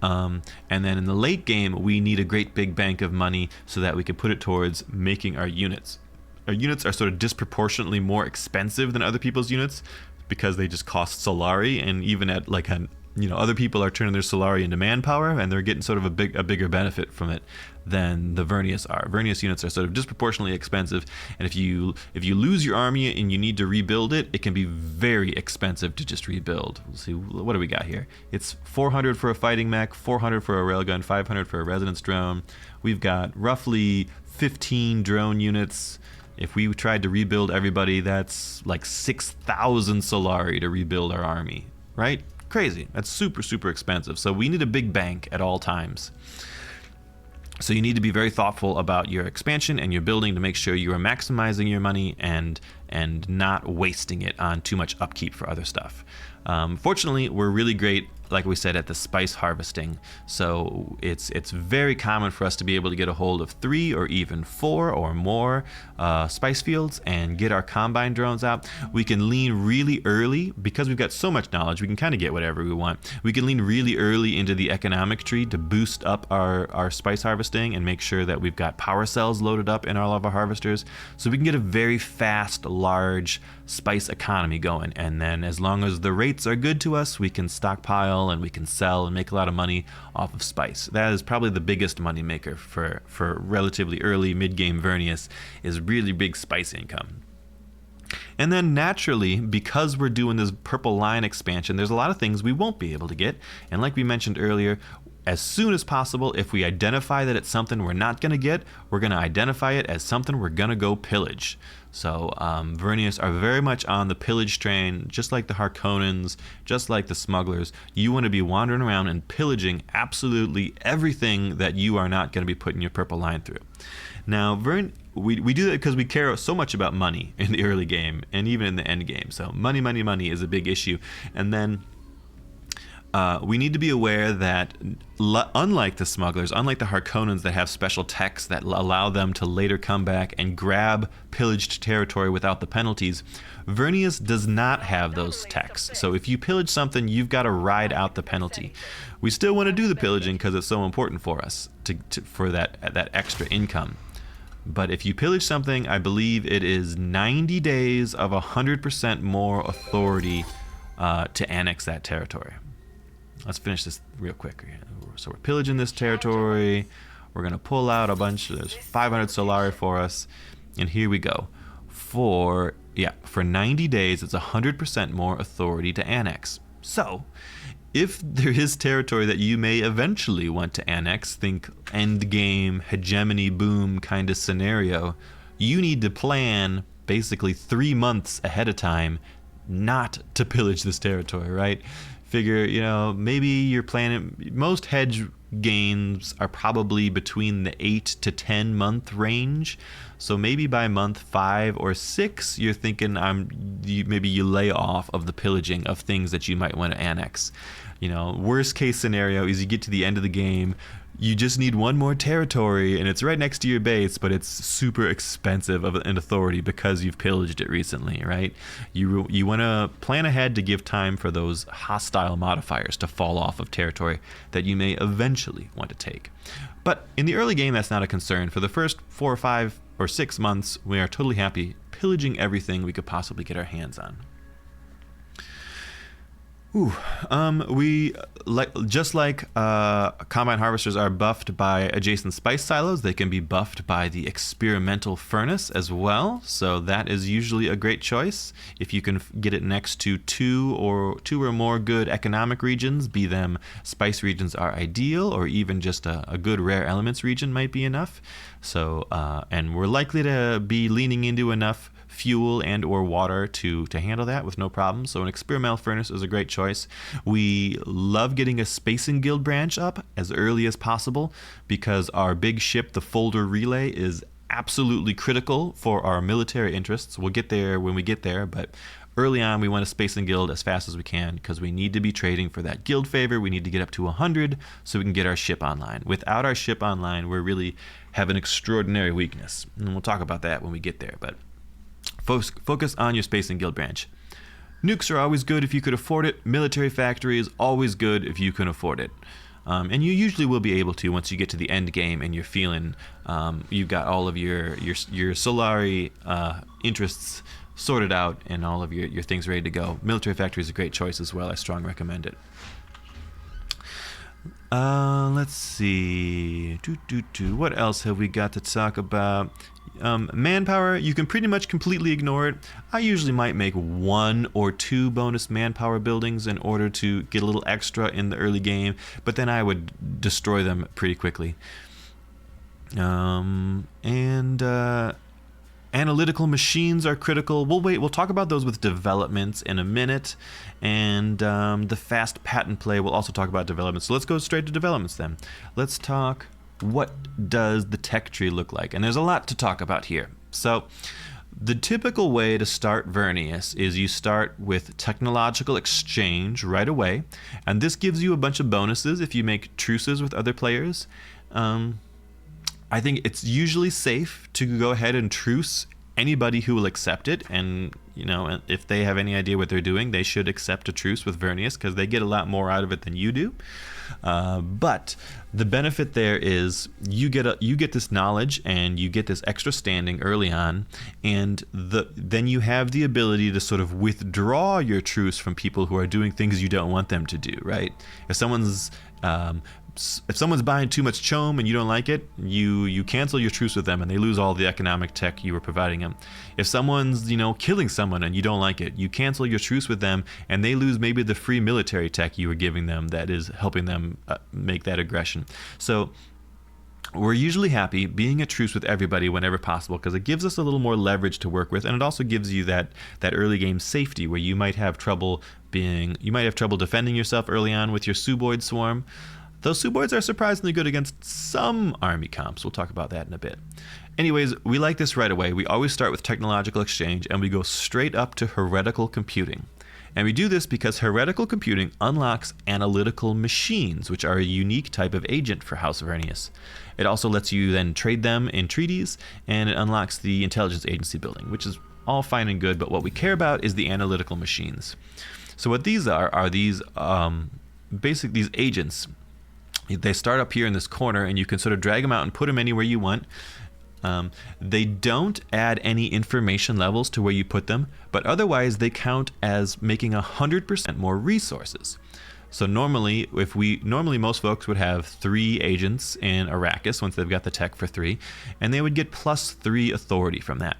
And then in the late game, we need a great big bank of money so that we can put it towards making our units. Our units are sort of disproportionately more expensive than other people's units because they just cost Solari, and even at other people are turning their Solari into manpower, and they're getting sort of a bigger benefit from it than the Vernius are. Vernius units are sort of disproportionately expensive, and if you lose your army and you need to rebuild it, it can be very expensive to just rebuild. We'll see, what do we got here? It's 400 for a fighting mech, 400 for a railgun, 500 for a resonance drone. We've got roughly 15 drone units. If we tried to rebuild everybody, that's like 6,000 Solari to rebuild our army, right? Crazy. That's super, super expensive. So we need a big bank at all times. So you need to be very thoughtful about your expansion and your building to make sure you are maximizing your money and not wasting it on too much upkeep for other stuff. Fortunately, we're really great, like we said, at the spice harvesting. So it's very common for us to be able to get a hold of 3 or even 4 or more spice fields and get our combine drones out. We can lean really early because we've got so much knowledge. We can kind of get whatever we want. We can lean really early into the economic tree to boost up our spice harvesting and make sure that we've got power cells loaded up in all of our harvesters, so we can get a very fast, large spice economy going. And then as long as the rates are good to us, we can stockpile and we can sell and make a lot of money off of spice. That is probably the biggest money maker for relatively early mid-game Vernius, is really big spice income. And then naturally, because we're doing this purple line expansion, there's a lot of things we won't be able to get. And like we mentioned earlier, as soon as possible, if we identify that it's something we're not going to get, we're going to identify it as something we're going to go pillage. So Vernius are very much on the pillage train, just like the Harkonnens, just like the smugglers. You want to be wandering around and pillaging absolutely everything that you are not going to be putting your purple line through. Now, we do that because we care so much about money in the early game and even in the end game. So money, money, money is a big issue. And then we need to be aware that unlike the smugglers, unlike the Harkonnens that have special techs that allow them to later come back and grab pillaged territory without the penalties, Vernius does not have those techs. So if you pillage something, you've got to ride out the penalty. We still want to do the pillaging because it's so important for us for that extra income. But if you pillage something, I believe it is 90 days of 100% more authority to annex that territory. Let's finish this real quick. So we're pillaging this territory. We're going to pull out a bunch. There's 500 Solari for us. And here we go. For 90 days, it's 100% more authority to annex. So if there is territory that you may eventually want to annex, think Endgame, hegemony boom kind of scenario, you need to plan basically 3 months ahead of time not to pillage this territory, right? Figure, maybe you're planning, most hedge games are probably between the 8 to 10 month range. So maybe by month 5 or 6, you're thinking maybe you lay off of the pillaging of things that you might want to annex. Worst case scenario is you get to the end of the game, you just need one more territory and it's right next to your base, but it's super expensive of an authority because you've pillaged it recently, right? You want to plan ahead to give time for those hostile modifiers to fall off of territory that you may eventually want to take. But in the early game, that's not a concern. For the first 4 or 5 or 6 months, we are totally happy pillaging everything we could possibly get our hands on. We just like combine harvesters are buffed by adjacent spice silos, they can be buffed by the experimental furnace as well. So that is usually a great choice if you can get it next to two or more good economic regions. Be them spice regions are ideal, or even just a good rare elements region might be enough. So and we're likely to be leaning into enough fuel and or water to handle that with no problem. So an experimental furnace is a great choice. We love getting a spacing guild branch up as early as possible because our big ship, the folder relay, is absolutely critical for our military interests. We'll get there when we get there, but early on we want a spacing guild as fast as we can because we need to be trading for that guild favor. We need to get up to 100 so we can get our ship online. Without our ship online, we really have an extraordinary weakness, and we'll talk about that when we get there. But focus on your spacing guild branch. Nukes are always good if you could afford it. Military factory is always good if you can afford it. And you usually will be able to once you get to the end game and you're feeling you've got all of your Solari interests sorted out and all of your things ready to go. Military factory is a great choice as well. I strongly recommend it. Let's see. What else have we got to talk about? Manpower, you can pretty much completely ignore it. I usually might make 1 or 2 bonus manpower buildings in order to get a little extra in the early game, but then I would destroy them pretty quickly. Analytical machines are critical. We'll talk about those with developments in a minute, and the fast patent play, we'll also talk about developments. So let's go straight to developments then. Let's talk, what does the tech tree look like? And there's a lot to talk about here. So the typical way to start Vernius is you start with technological exchange right away, and this gives you a bunch of bonuses if you make truces with other players. I think it's usually safe to go ahead and truce anybody who will accept it, and if they have any idea what they're doing, they should accept a truce with Vernius because they get a lot more out of it than you do. But the benefit there is you get this knowledge and you get this extra standing early on, and then you have the ability to sort of withdraw your truce from people who are doing things you don't want them to do, right? If someone's buying too much chome and you don't like it, you cancel your truce with them and they lose all the economic tech you were providing them. If someone's killing someone and you don't like it, you cancel your truce with them and they lose maybe the free military tech you were giving them that is helping them make that aggression. So we're usually happy being at truce with everybody whenever possible because it gives us a little more leverage to work with, and it also gives you that early game safety where you might have trouble defending yourself early on with your Suboid swarm. Those Suboids are surprisingly good against some army comps. We'll talk about that in a bit. Anyways, we like this right away. We always start with technological exchange and we go straight up to heretical computing. And we do this because heretical computing unlocks analytical machines, which are a unique type of agent for House Vernius. It also lets you then trade them in treaties, and it unlocks the intelligence agency building, which is all fine and good, but what we care about is the analytical machines. So what these are these basically these agents. They start up here in this corner, and you can sort of drag them out and put them anywhere you want. They don't add any information levels to where you put them, but otherwise they count as making 100% more resources. So normally most folks would have 3 agents in Arrakis once they've got the tech for 3, and they would get plus 3 authority from that.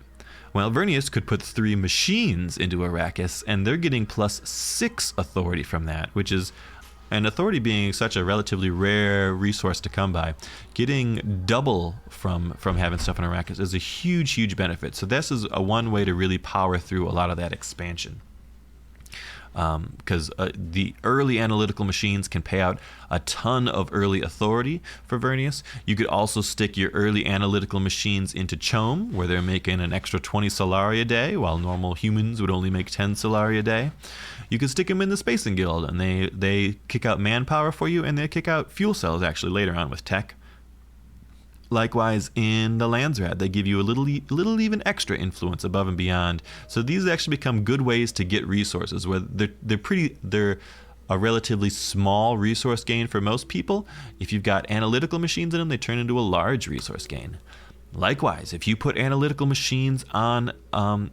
Well, Vernius could put 3 machines into Arrakis, and they're getting plus 6 authority from that, which is, and authority being such a relatively rare resource to come by, getting double from having stuff in Arrakis is a huge benefit. So this is one way to really power through a lot of that expansion. Because the early analytical machines can pay out a ton of early authority for Vernius. You could also stick your early analytical machines into Chom, where they're making an extra 20 Solari a day, while normal humans would only make 10 Solari a day. You could stick them in the Spacing Guild, and they kick out manpower for you, and they kick out fuel cells actually later on with tech. Likewise, in the Landsrad, they give you a little even extra influence above and beyond. So these actually become good ways to get resources. Where they're a relatively small resource gain for most people. If you've got analytical machines in them, they turn into a large resource gain. Likewise, if you put analytical machines on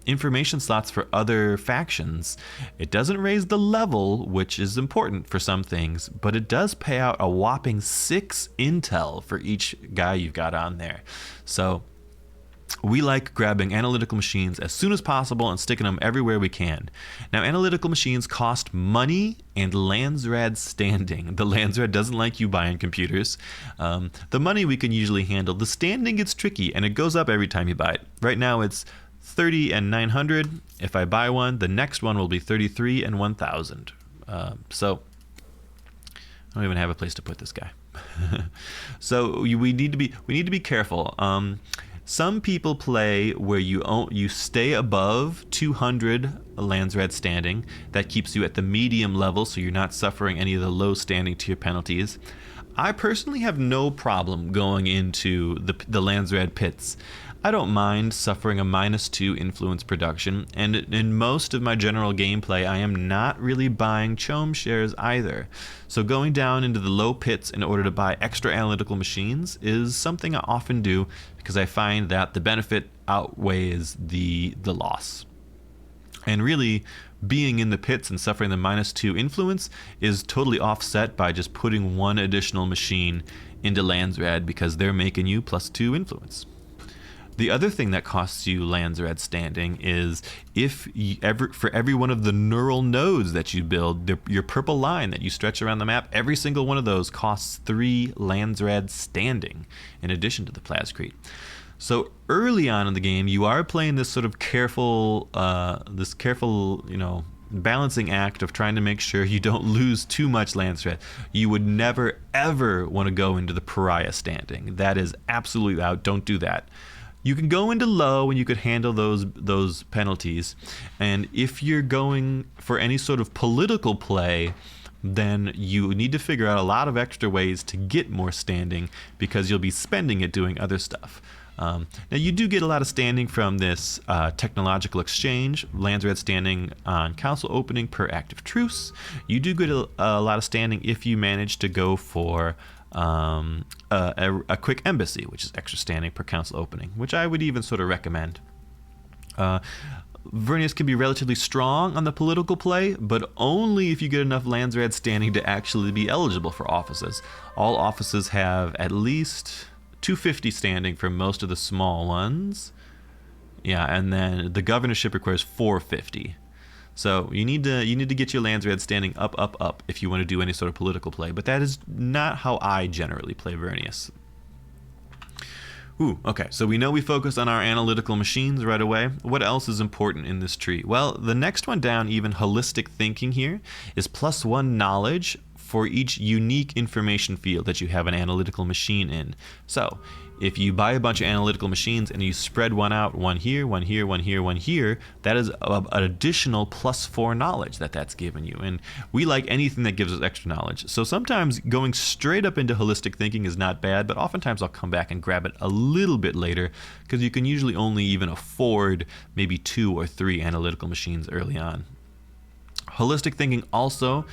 information slots for other factions, it doesn't raise the level, which is important for some things, but it does pay out a whopping 6 intel for each guy you've got on there. So we like grabbing analytical machines as soon as possible and sticking them everywhere we can. Now, analytical machines cost money and Landsrad standing. The Landsrad doesn't like you buying computers. The money we can usually handle. The standing gets tricky, and it goes up every time you buy it. Right now, it's 30 and 900. If I buy one, the next one will be 33 and 1,000. So I don't even have a place to put this guy. So we need to be careful. Some people play where you stay above 200 Landsrad standing. That keeps you at the medium level, so you're not suffering any of the low standing tier penalties. I personally have no problem going into the Landsrad pits. I don't mind suffering a -2 influence production, and in most of my general gameplay, I am not really buying Chom shares either. So going down into the low pits in order to buy extra analytical machines is something I often do because I find that the benefit outweighs the loss. And really, being in the pits and suffering the -2 influence is totally offset by just putting one additional machine into Landsrad because they're making you +2 influence. The other thing that costs you Landsrad standing is for every one of the neural nodes that you build, your purple line that you stretch around the map, every single one of those costs 3 Landsrad standing in addition to the Plascrete. So early on in the game, you are playing this sort of careful, balancing act of trying to make sure you don't lose too much Landsrad. You would never, ever want to go into the Pariah standing. That is absolutely out. Don't do that. You can go into low and you could handle those penalties. And if you're going for any sort of political play, then you need to figure out a lot of extra ways to get more standing because you'll be spending it doing other stuff. Now, you do get a lot of standing from this technological exchange, Landsrad standing on council opening per active truce. You do get a lot of standing if you manage to go for a quick embassy, which is extra standing per council opening, which I would even sort of recommend. Vernius can be relatively strong on the political play, but only if you get enough Landsrad standing to actually be eligible for offices. All offices have at least 250 standing for most of the small ones. Yeah, and then the governorship requires 450. So you need to get your Landsrad standing up if you want to do any sort of political play. But that is not how I generally play Vernius. Ooh, okay, so we know we focus on our analytical machines right away. What else is important in this tree? Well, the next one down, even holistic thinking here, is +1 knowledge for each unique information field that you have an analytical machine in. So if you buy a bunch of analytical machines and you spread one out, one here, one here, one here, one here, that is an additional +4 knowledge that's given you. And we like anything that gives us extra knowledge. So sometimes going straight up into holistic thinking is not bad, but oftentimes I'll come back and grab it a little bit later because you can usually only even afford maybe 2 or 3 analytical machines early on. Holistic thinking also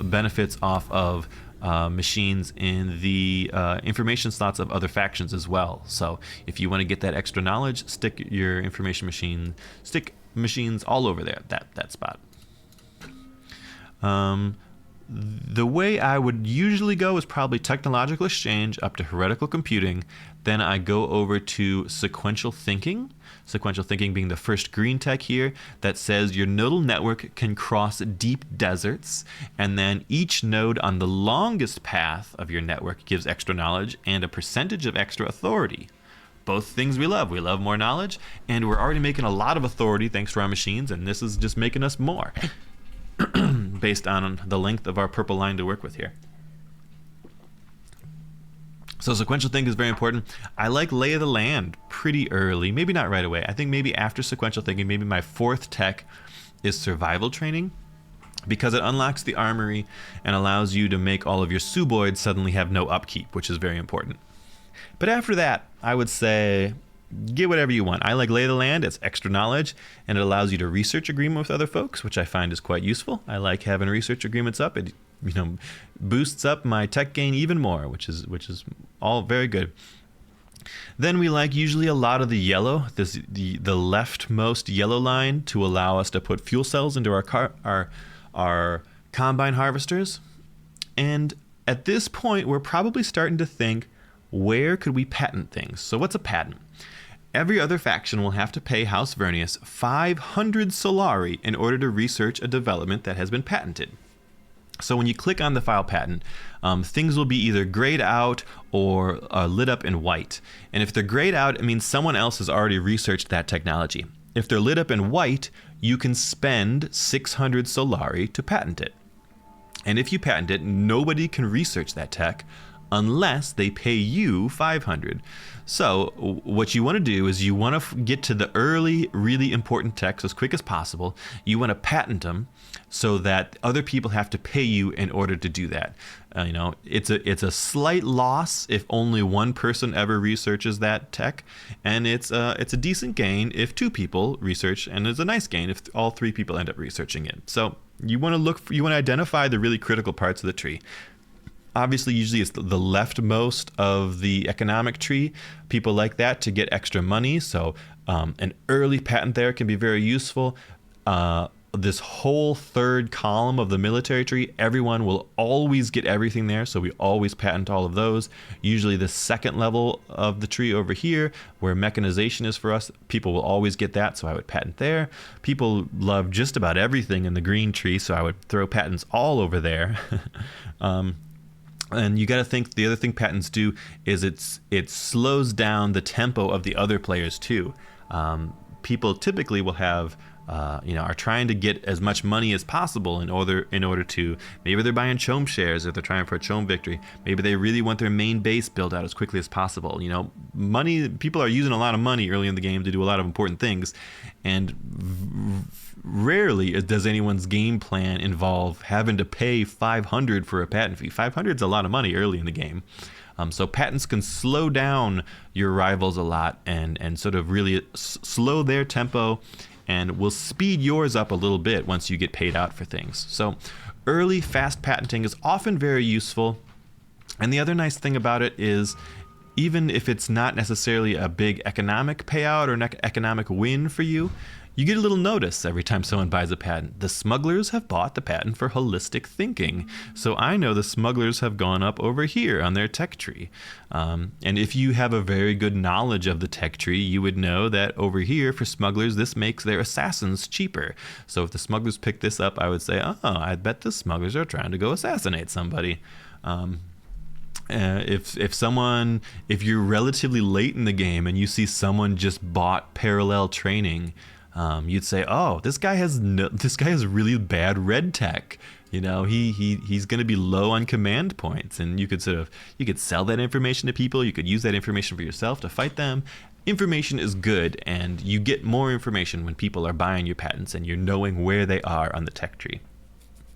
benefits off of machines in the information slots of other factions as well. So if you want to get that extra knowledge, stick machines all over there, that spot. The way I would usually go is probably technological exchange up to heretical computing. Then I go over to sequential thinking. Sequential thinking being the first green tech here that says your nodal network can cross deep deserts, and then each node on the longest path of your network gives extra knowledge and a percentage of extra authority. Both things we love. We love more knowledge, and we're already making a lot of authority thanks to our machines, and this is just making us more based on the length of our purple line to work with here. So sequential thinking is very important. I like lay of the land pretty early, maybe not right away. I think maybe after sequential thinking, maybe my fourth tech is survival training, because it unlocks the armory and allows you to make all of your suboids suddenly have no upkeep, which is very important. But after that, I would say get whatever you want. I like lay of the land. It's extra knowledge, and it allows you to research agreement with other folks, which I find is quite useful. I like having research agreements up. It boosts up my tech gain even more, which is all very good. Then we like usually a lot of the yellow, the leftmost yellow line, to allow us to put fuel cells into our combine harvesters. And at this point, we're probably starting to think, where could we patent things? So what's a patent? Every other faction will have to pay House Vernius 500 Solari in order to research a development that has been patented. So when you click on the file patent, things will be either grayed out or lit up in white. And if they're grayed out, it means someone else has already researched that technology. If they're lit up in white, you can spend 600 Solari to patent it. And if you patent it, nobody can research that tech unless they pay you 500. So what you want to do is you want to get to the early, really important techs as quick as possible. You want to patent them so that other people have to pay you in order to do that. It's a slight loss if only one person ever researches that tech, and it's a decent gain if two people research, and it's a nice gain if all three people end up researching it. So you want to identify the really critical parts of the tree. Obviously, usually it's the leftmost of the economic tree. People like that to get extra money. So an early patent there can be very useful. This whole third column of the military tree, everyone will always get everything there. So we always patent all of those. Usually the second level of the tree over here, where mechanization is for us, people will always get that. So I would patent there. People love just about everything in the green tree. So I would throw patents all over there. And you got to think the other thing patents do is it slows down the tempo of the other players too. People typically will have are trying to get as much money as possible in order to, maybe they're buying Chome shares or they're trying for a Chome victory. Maybe they really want their main base built out as quickly as possible. Money, people are using a lot of money early in the game to do a lot of important things, and rarely does anyone's game plan involve having to pay 500 for a patent fee. 500 is a lot of money early in the game. So patents can slow down your rivals a lot and sort of really slow their tempo, and will speed yours up a little bit once you get paid out for things. So early fast patenting is often very useful. And the other nice thing about it is, even if it's not necessarily a big economic payout or an economic win for you, you get a little notice every time someone buys a patent. The smugglers have bought the patent for holistic thinking. So I know the smugglers have gone up over here on their tech tree. And if you have a very good knowledge of the tech tree, you would know that over here for smugglers, this makes their assassins cheaper. So if the smugglers pick this up, I would say, oh, I bet the smugglers are trying to go assassinate somebody. If you're relatively late in the game and you see someone just bought parallel training, you'd say, oh, this guy has really bad red tech. He's going to be low on command points, and you could sell that information to people. You could use that information for yourself to fight them. Information is good, and you get more information when people are buying your patents and you're knowing where they are on the tech tree.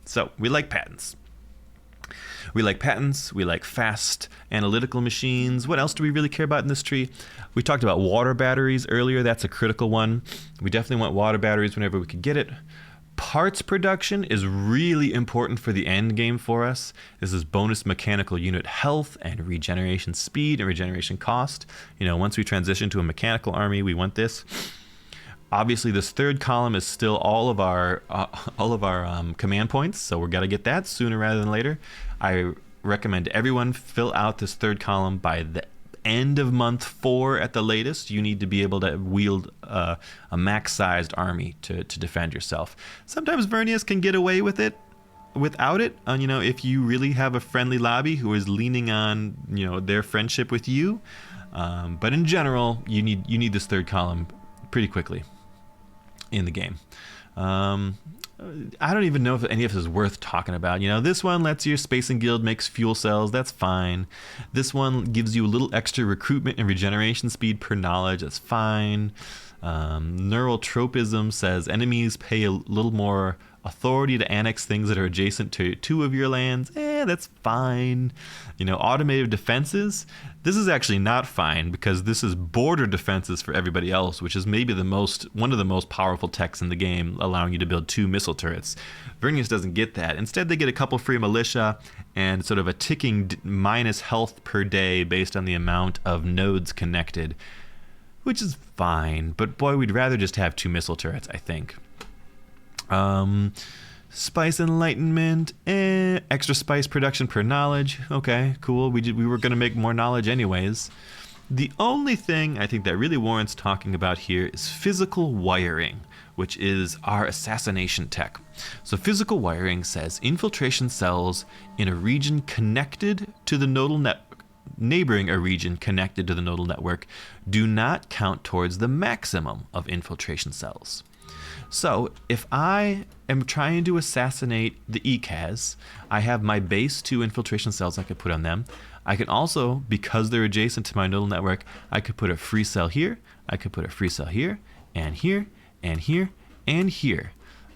So we like patents. We like patents, we like fast analytical machines. What else do we really care about in this tree? We talked about water batteries earlier. That's a critical one. We definitely want water batteries whenever we can get it. Parts production is really important for the end game for us. This is bonus mechanical unit health and regeneration speed and regeneration cost. Once we transition to a mechanical army, we want this. Obviously, this third column is still all of our command points, so we're gotta get that sooner rather than later. I recommend everyone fill out this third column by the end of month 4 at the latest. You need to be able to wield a max-sized army to defend yourself. Sometimes Vernius can get away with it without it. If you really have a friendly lobby who is leaning on their friendship with you. But in general, you need this third column pretty quickly in the game. I don't even know if any of this is worth talking about. This one lets your spacing guild makes fuel cells. That's fine. This one gives you a little extra recruitment and regeneration speed per knowledge. That's fine. Neural tropism says enemies pay a little more authority to annex things that are adjacent to 2 of your lands. That's fine. Automated defenses. This is actually not fine because this is border defenses for everybody else, which is maybe one of the most powerful techs in the game, allowing you to build 2 missile turrets. Vernius doesn't get that. Instead, they get a couple free militia and sort of a ticking minus health per day based on the amount of nodes connected, which is fine. But boy, we'd rather just have 2 missile turrets, I think. Spice enlightenment, extra spice production per knowledge. Okay, cool. We were gonna make more knowledge anyways. The only thing I think that really warrants talking about here is physical wiring, which is our assassination tech. So physical wiring says infiltration cells in a region connected to the nodal network, neighboring a region connected to the nodal network, do not count towards the maximum of infiltration cells. So if I am trying to assassinate the ECAS, I have my base 2 infiltration cells I could put on them. I can also, because they're adjacent to my nodal network, I could put a free cell here, I could put a free cell here, and here, and here, and here.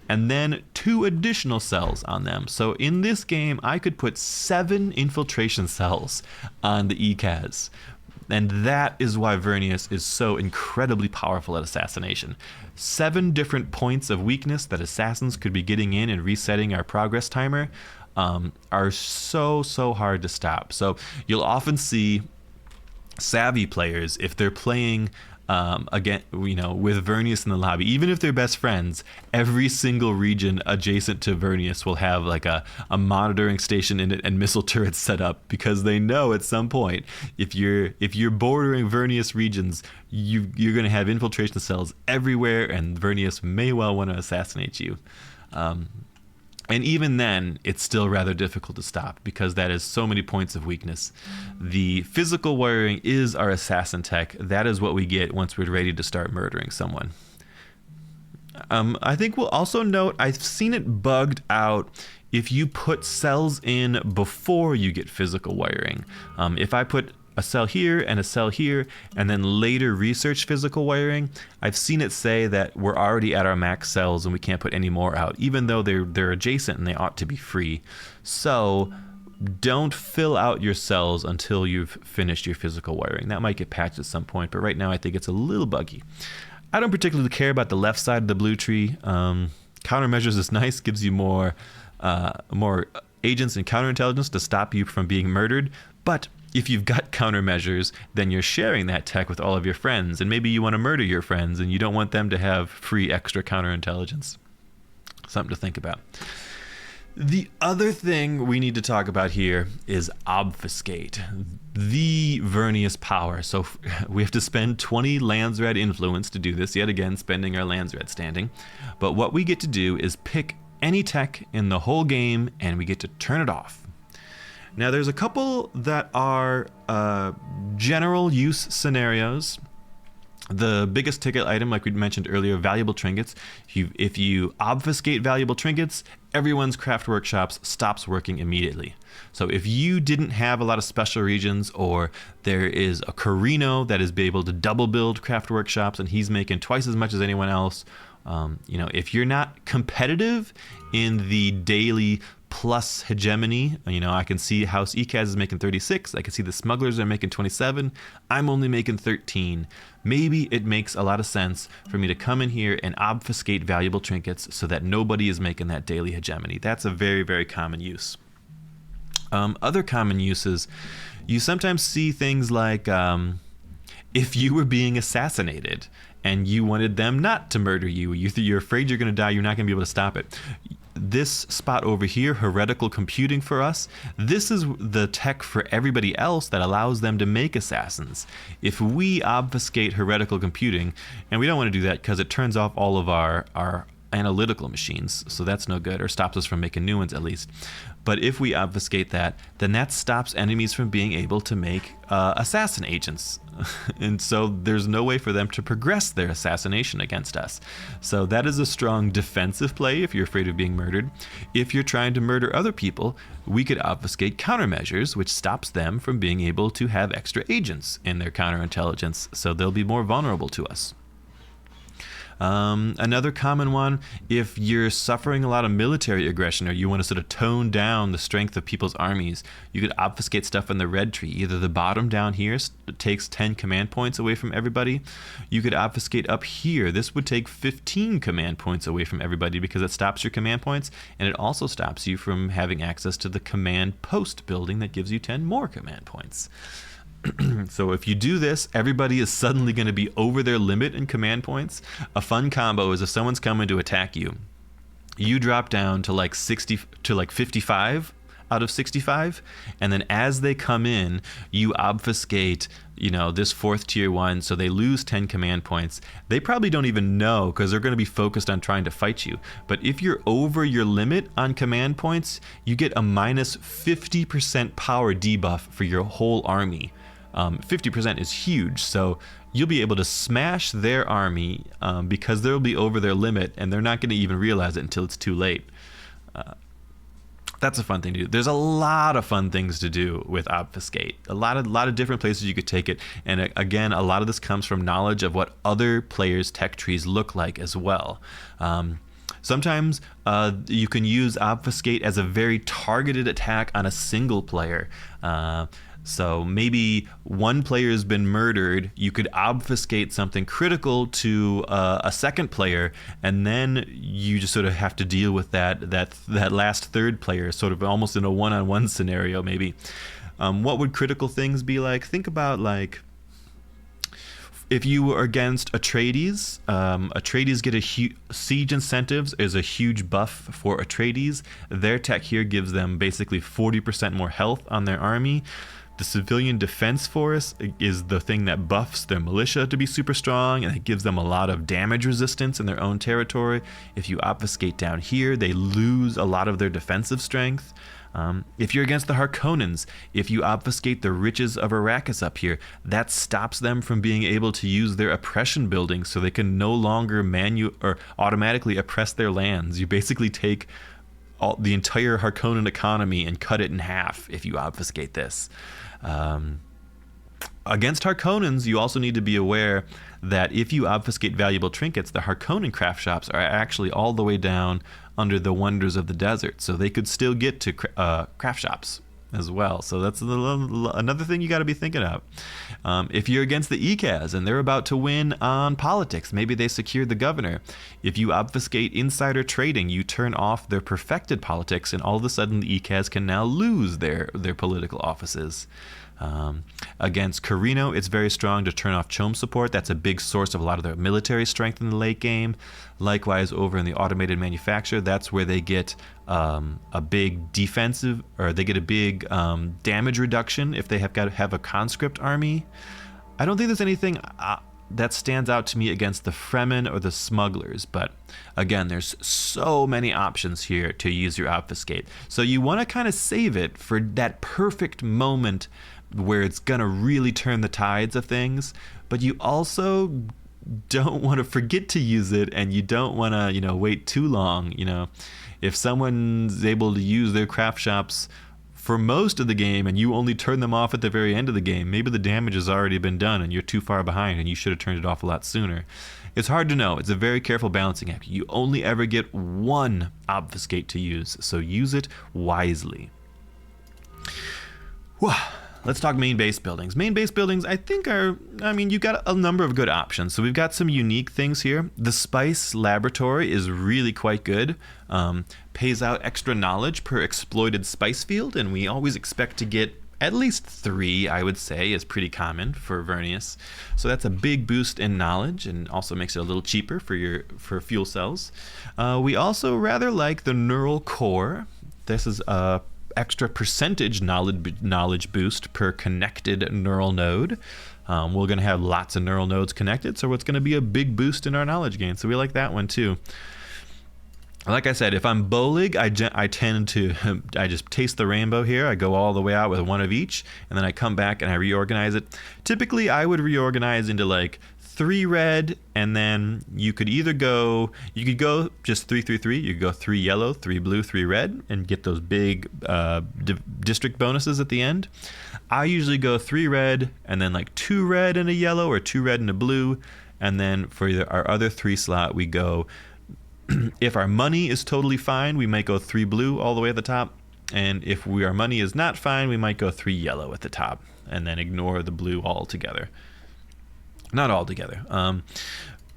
And then 2 additional cells on them. So in this game, I could put 7 infiltration cells on the ECAS. And that is why Vernius is so incredibly powerful at assassination. 7 different points of weakness that assassins could be getting in and resetting our progress timer are so hard to stop. So you'll often see savvy players, if they're playing again, with Vernius in the lobby, even if they're best friends, every single region adjacent to Vernius will have like a monitoring station in it and missile turrets set up, because they know at some point if you're bordering Vernius regions, you're going to have infiltration cells everywhere, and Vernius may well want to assassinate you. And even then, it's still rather difficult to stop because that is so many points of weakness. The physical wiring is our assassin tech. That is what we get once we're ready to start murdering someone. I think we'll also note, I've seen it bugged out if you put cells in before you get physical wiring. If I put a cell here and a cell here, and then later research physical wiring, I've seen it say that we're already at our max cells and we can't put any more out, even though they're adjacent and they ought to be free. So don't fill out your cells until you've finished your physical wiring. That might get patched at some point, but right now I think it's a little buggy. I don't particularly care about the left side of the blue tree. Countermeasures is nice, gives you more agents and counterintelligence to stop you from being murdered, but if you've got countermeasures, then you're sharing that tech with all of your friends, and maybe you want to murder your friends and you don't want them to have free extra counterintelligence. Something to think about. The other thing we need to talk about here is Obfuscate, the Vernius power. So we have to spend 20 Landsred influence to do this, yet again spending our Landsred standing. But what we get to do is pick any tech in the whole game and we get to turn it off. Now there's a couple that are general use scenarios. The biggest ticket item, like we mentioned earlier, valuable trinkets. If you obfuscate valuable trinkets, everyone's craft workshops stops working immediately. So if you didn't have a lot of special regions, or there is a Carino that is able to double build craft workshops and he's making twice as much as anyone else, if you're not competitive in the daily plus hegemony. I can see House Ekaz is making 36. I can see the smugglers are making 27. I'm only making 13. Maybe it makes a lot of sense for me to come in here and obfuscate valuable trinkets so that nobody is making that daily hegemony. That's a very, very common use. Other common uses, you sometimes see things like if you were being assassinated and you wanted them not to murder you, you're afraid you're going to die, you're not going to be able to stop it. This spot over here, heretical computing for us, this is the tech for everybody else that allows them to make assassins. If we obfuscate heretical computing, and we don't want to do that because it turns off all of our analytical machines, so that's no good, or stops us from making new ones at least. But if we obfuscate that, then that stops enemies from being able to make assassin agents. And so there's no way for them to progress their assassination against us. So that is a strong defensive play if you're afraid of being murdered. If you're trying to murder other people, we could obfuscate countermeasures, which stops them from being able to have extra agents in their counterintelligence, so they'll be more vulnerable to us. Another common one, if you're suffering a lot of military aggression or you want to sort of tone down the strength of people's armies, you could obfuscate stuff in the red tree. Either the bottom down here takes 10 command points away from everybody. You could obfuscate up here. This would take 15 command points away from everybody because it stops your command points, and it also stops you from having access to the command post building that gives you 10 more command points. So if you do this, everybody is suddenly going to be over their limit in command points. A fun combo is if someone's coming to attack you, you drop down to like 55 out of 65, and then as they come in, you obfuscate, this 4th tier one, so they lose 10 command points. They probably don't even know because they're going to be focused on trying to fight you. But if you're over your limit on command points, you get a minus 50% power debuff for your whole army. 50% is huge, so you'll be able to smash their army because they'll be over their limit, and they're not going to even realize it until it's too late. That's a fun thing to do. There's a lot of fun things to do with obfuscate. A lot of different places you could take it, and again, a lot of this comes from knowledge of what other players' tech trees look like as well. Sometimes you can use obfuscate as a very targeted attack on a single player. So maybe one player has been murdered, you could obfuscate something critical to a second player, and then you just sort of have to deal with that last third player, sort of almost in a one-on-one scenario maybe. What would critical things be like? Think about like if you were against Atreides, Atreides get siege incentives is a huge buff for Atreides. Their tech here gives them basically 40% more health on their army. The civilian defense force is the thing that buffs their militia to be super strong, and it gives them a lot of damage resistance in their own territory. If you obfuscate down here, they lose a lot of their defensive strength. If you're against the Harkonnens, if you obfuscate the riches of Arrakis up here, that stops them from being able to use their oppression buildings, so they can no longer automatically oppress their lands. You basically take the entire Harkonnen economy and cut it in half if you obfuscate this. Against Harkonnens, you also need to be aware that if you obfuscate valuable trinkets, the Harkonnen craft shops are actually all the way down under the wonders of the desert, so they could still get to craft shops as well. So that's another thing you got to be thinking of. If you're against the Ekaz and they're about to win on politics, maybe they secured the governor. If you obfuscate insider trading, you turn off their perfected politics, and all of a sudden the Ekaz can now lose their political offices. Against Carino, it's very strong to turn off Chom support. That's a big source of a lot of their military strength in the late game. Likewise, over in the automated manufacture, that's where they get a big defensive, or they get a big damage reduction if they have a conscript army. I don't think there's anything that stands out to me against the Fremen or the smugglers, but again, there's so many options here to use your obfuscate. So you want to kind of save it for that perfect moment where it's gonna really turn the tides of things, but you also don't want to forget to use it, and you don't want to wait too long. If someone's able to use their craft shops for most of the game and you only turn them off at the very end of the game, maybe the damage has already been done and you're too far behind and you should have turned it off a lot sooner. It's hard to know. It's a very careful balancing act. You only ever get one Obfuscate to use, so use it wisely. Whew. Let's talk main base buildings. Main base buildings, I think you've got a number of good options. So we've got some unique things here. The Spice Laboratory is really quite good. Pays out extra knowledge per exploited spice field, and we always expect to get at least 3, I would say, is pretty common for Vernius. So that's a big boost in knowledge and also makes it a little cheaper for fuel cells. We also rather like the Neural Core. This is a extra percentage knowledge boost per connected neural node. We're going to have lots of neural nodes connected, so it's going to be a big boost in our knowledge gain. So we like that one too. Like I said, if I'm Bowlig, I tend to I just taste the rainbow here. I go all the way out with one of each, and then I come back and I reorganize it. Typically, I would reorganize into like 3 red, and then you could go just 3, 3, 3. You could go 3 yellow, 3 blue, 3 red, and get those big district bonuses at the end. I usually go 3 red, and then like 2 red and a yellow, or 2 red and a blue, and then for our other 3 slot, we go. If our money is totally fine, we might go 3 blue all the way at the top. And if our money is not fine, we might go 3 yellow at the top and then ignore the blue altogether. Not altogether.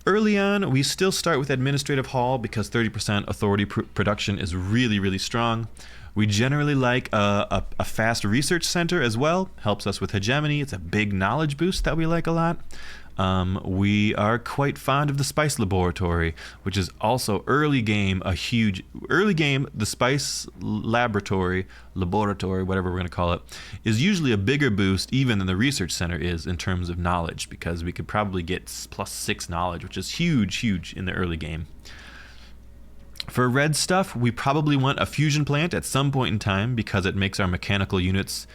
Early on, we still start with Administrative Hall because 30% authority production is really, really strong. We generally like a fast research center as well. Helps us with hegemony. It's a big knowledge boost that we like a lot. We are quite fond of the Spice Laboratory, which is also early game, the Spice Laboratory, whatever we're going to call it, is usually a bigger boost even than the Research Center is in terms of knowledge, because we could probably get +6 knowledge, which is huge in the early game. For red stuff, we probably want a fusion plant at some point in time because it makes our mechanical units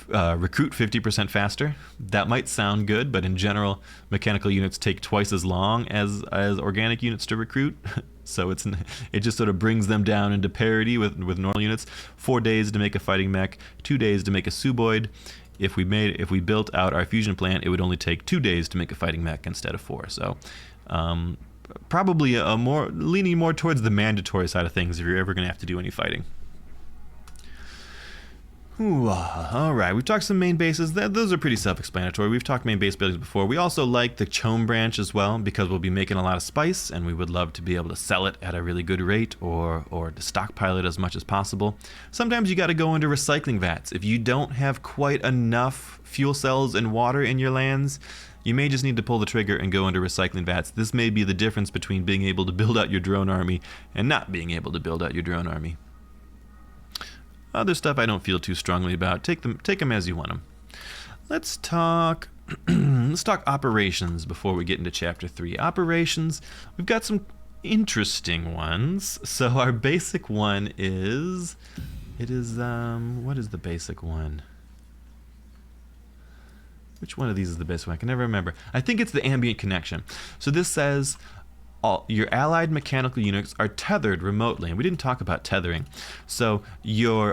recruit 50% faster. That might sound good, but in general, mechanical units take twice as long as organic units to recruit. So it just sort of brings them down into parity with normal units. 4 days to make a fighting mech, 2 days to make a suboid. If we built out our fusion plant, it would only take 2 days to make a fighting mech instead of 4. So probably leaning more towards the mandatory side of things if you're ever going to have to do any fighting. Ooh, all right, we've talked some main bases. Those are pretty self-explanatory. We've talked main base buildings before. We also like the Chome branch as well because we'll be making a lot of spice and we would love to be able to sell it at a really good rate or to stockpile it as much as possible. Sometimes you got to go into recycling vats. If you don't have quite enough fuel cells and water in your lands, you may just need to pull the trigger and go into recycling vats. This may be the difference between being able to build out your drone army and not being able to build out your drone army. Other stuff I don't feel too strongly about. Take them as you want them. Let's talk operations before we get into chapter 3. Operations, we've got some interesting ones. So our basic one is what is the basic one? Which one of these is the best one? I can never remember. I think it's the ambient connection. So this says your allied mechanical units are tethered remotely, and we didn't talk about tethering. So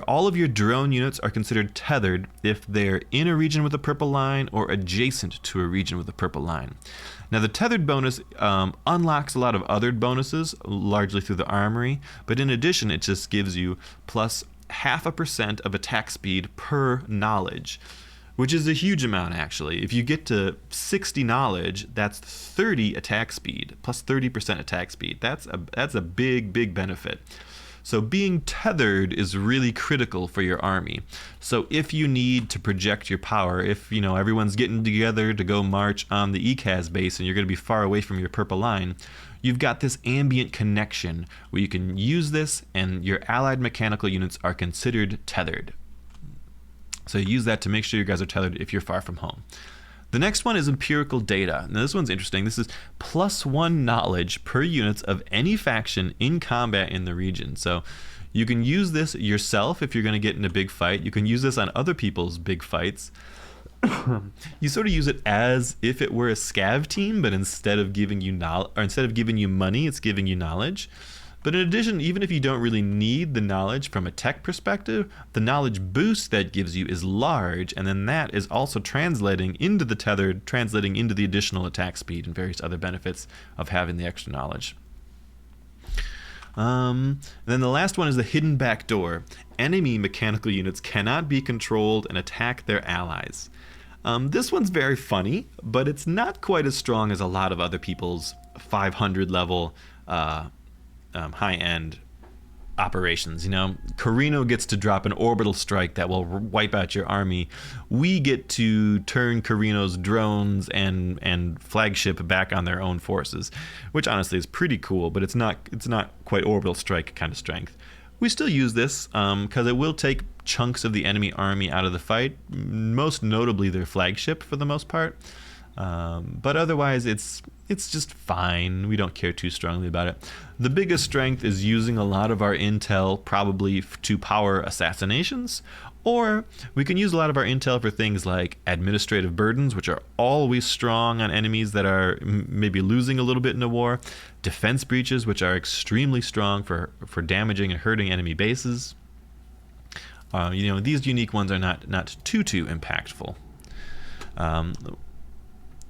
all of your drone units are considered tethered if they're in a region with a purple line or adjacent to a region with a purple line. Now the tethered bonus unlocks a lot of other bonuses, largely through the armory, but in addition it just gives you plus 0.5% of attack speed per knowledge, which is a huge amount actually. If you get to 60 knowledge, that's 30 attack speed, plus 30% attack speed. That's a big benefit. So being tethered is really critical for your army. So if you need to project your power, if everyone's getting together to go march on the ECAS base and you're going to be far away from your purple line, you've got this ambient connection where you can use this and your allied mechanical units are considered tethered. So you use that to make sure you guys are tethered if you're far from home. The next one is empirical data. Now this one's interesting. This is +1 knowledge per units of any faction in combat in the region. So you can use this yourself if you're going to get in a big fight. You can use this on other people's big fights. You sort of use it as if it were a scav team, but instead of giving you money, it's giving you knowledge. But in addition, even if you don't really need the knowledge from a tech perspective, the knowledge boost that gives you is large, and then that is also translating into the tethered, translating into the additional attack speed and various other benefits of having the extra knowledge. And then the last one is the hidden backdoor. Enemy mechanical units cannot be controlled and attack their allies. This one's very funny, but it's not quite as strong as a lot of other people's 500 level high-end operations. You know, Carino gets to drop an orbital strike that will wipe out your army. We get to turn Carino's drones and flagship back on their own forces, which honestly is pretty cool, but it's not quite orbital strike kind of strength. We still use this because it will take chunks of the enemy army out of the fight, most notably their flagship for the most part. But otherwise, it's just fine. We don't care too strongly about it. The biggest strength is using a lot of our intel probably to power assassinations, or we can use a lot of our intel for things like administrative burdens, which are always strong on enemies that are maybe losing a little bit in a war, defense breaches, which are extremely strong for damaging and hurting enemy bases. These unique ones are not too impactful.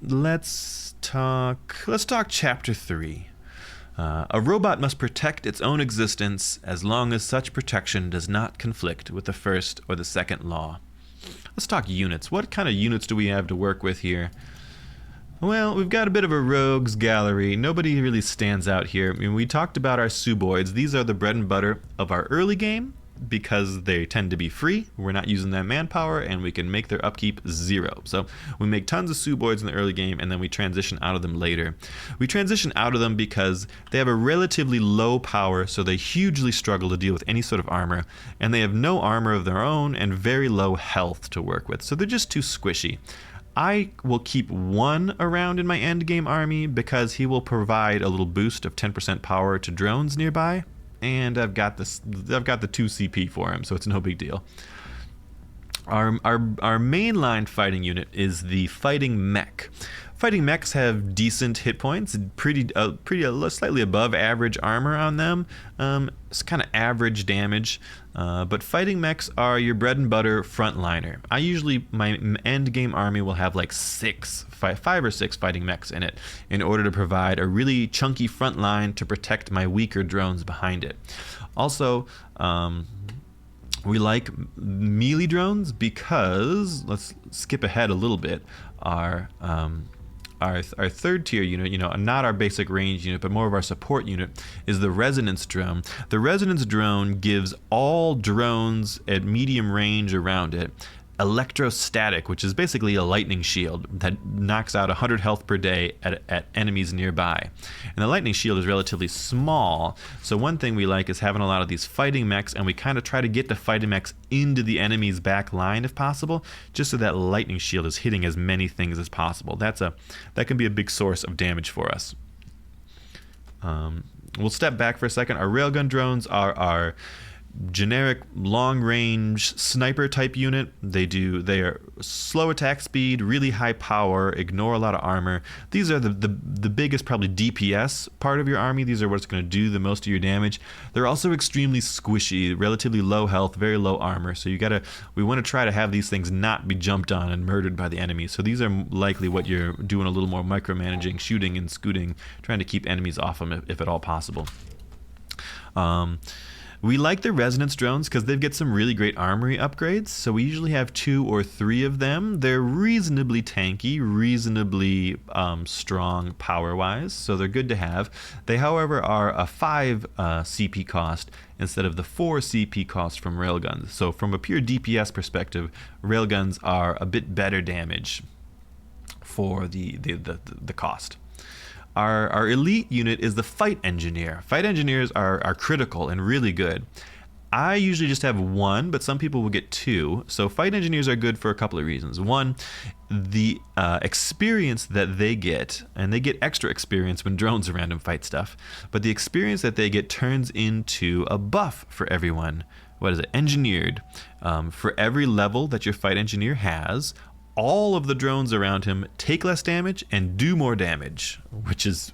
Let's talk chapter 3. A robot must protect its own existence as long as such protection does not conflict with the first or the second law. Let's talk units. What kind of units do we have to work with here? Well, we've got a bit of a rogues gallery. Nobody really stands out here. I mean, we talked about our suboids. These are the bread and butter of our early game because they tend to be free. We're not using that manpower, and we can make their upkeep 0. So we make tons of suboids in the early game, and then we transition out of them later. We transition out of them because they have a relatively low power, so they hugely struggle to deal with any sort of armor, and they have no armor of their own and very low health to work with. So they're just too squishy. I will keep one around in my endgame army because he will provide a little boost of 10% power to drones nearby. And I've got the 2 CP for him, so it's no big deal. Our mainline fighting unit is the fighting mech. Fighting mechs have decent hit points, pretty slightly above average armor on them. It's kind of average damage, but fighting mechs are your bread and butter frontliner. My end game army will have like 5 or 6 fighting mechs in it in order to provide a really chunky front line to protect my weaker drones behind it. Also, we like melee drones because, let's skip ahead a little bit, our third tier unit, not our basic range unit, but more of our support unit, is the resonance drone. The resonance drone gives all drones at medium range around it electrostatic, which is basically a lightning shield that knocks out 100 health per day at enemies nearby. And the lightning shield is relatively small, so one thing we like is having a lot of these fighting mechs, and we kind of try to get the fighting mechs into the enemy's back line if possible, just so that lightning shield is hitting as many things as possible. That can be a big source of damage for us. We'll step back for a second. Our railgun drones are our generic long-range sniper type unit. They are slow attack speed, really high power, ignore a lot of armor. These are the biggest probably DPS part of your army. These are what's going to do the most of your damage. They're also extremely squishy, relatively low health, very low armor. So we want to try to have these things not be jumped on and murdered by the enemy. So these are likely what you're doing a little more micromanaging, shooting and scooting, trying to keep enemies off them if at all possible. We like the resonance drones because they get some really great armory upgrades, so we usually have 2 or 3 of them. They're reasonably tanky, reasonably strong power-wise, so they're good to have. They, however, are a 5 CP cost instead of the 4 CP cost from railguns. So from a pure DPS perspective, railguns are a bit better damage for the cost. Our elite unit is the fight engineer. Fight engineers are critical and really good. I usually just have 1, but some people will get 2. So fight engineers are good for a couple of reasons. One, the experience that they get, and they get extra experience when drones around them fight stuff, but the experience that they get turns into a buff for everyone. What is it? Engineered. For every level that your fight engineer has, all of the drones around him take less damage and do more damage, which is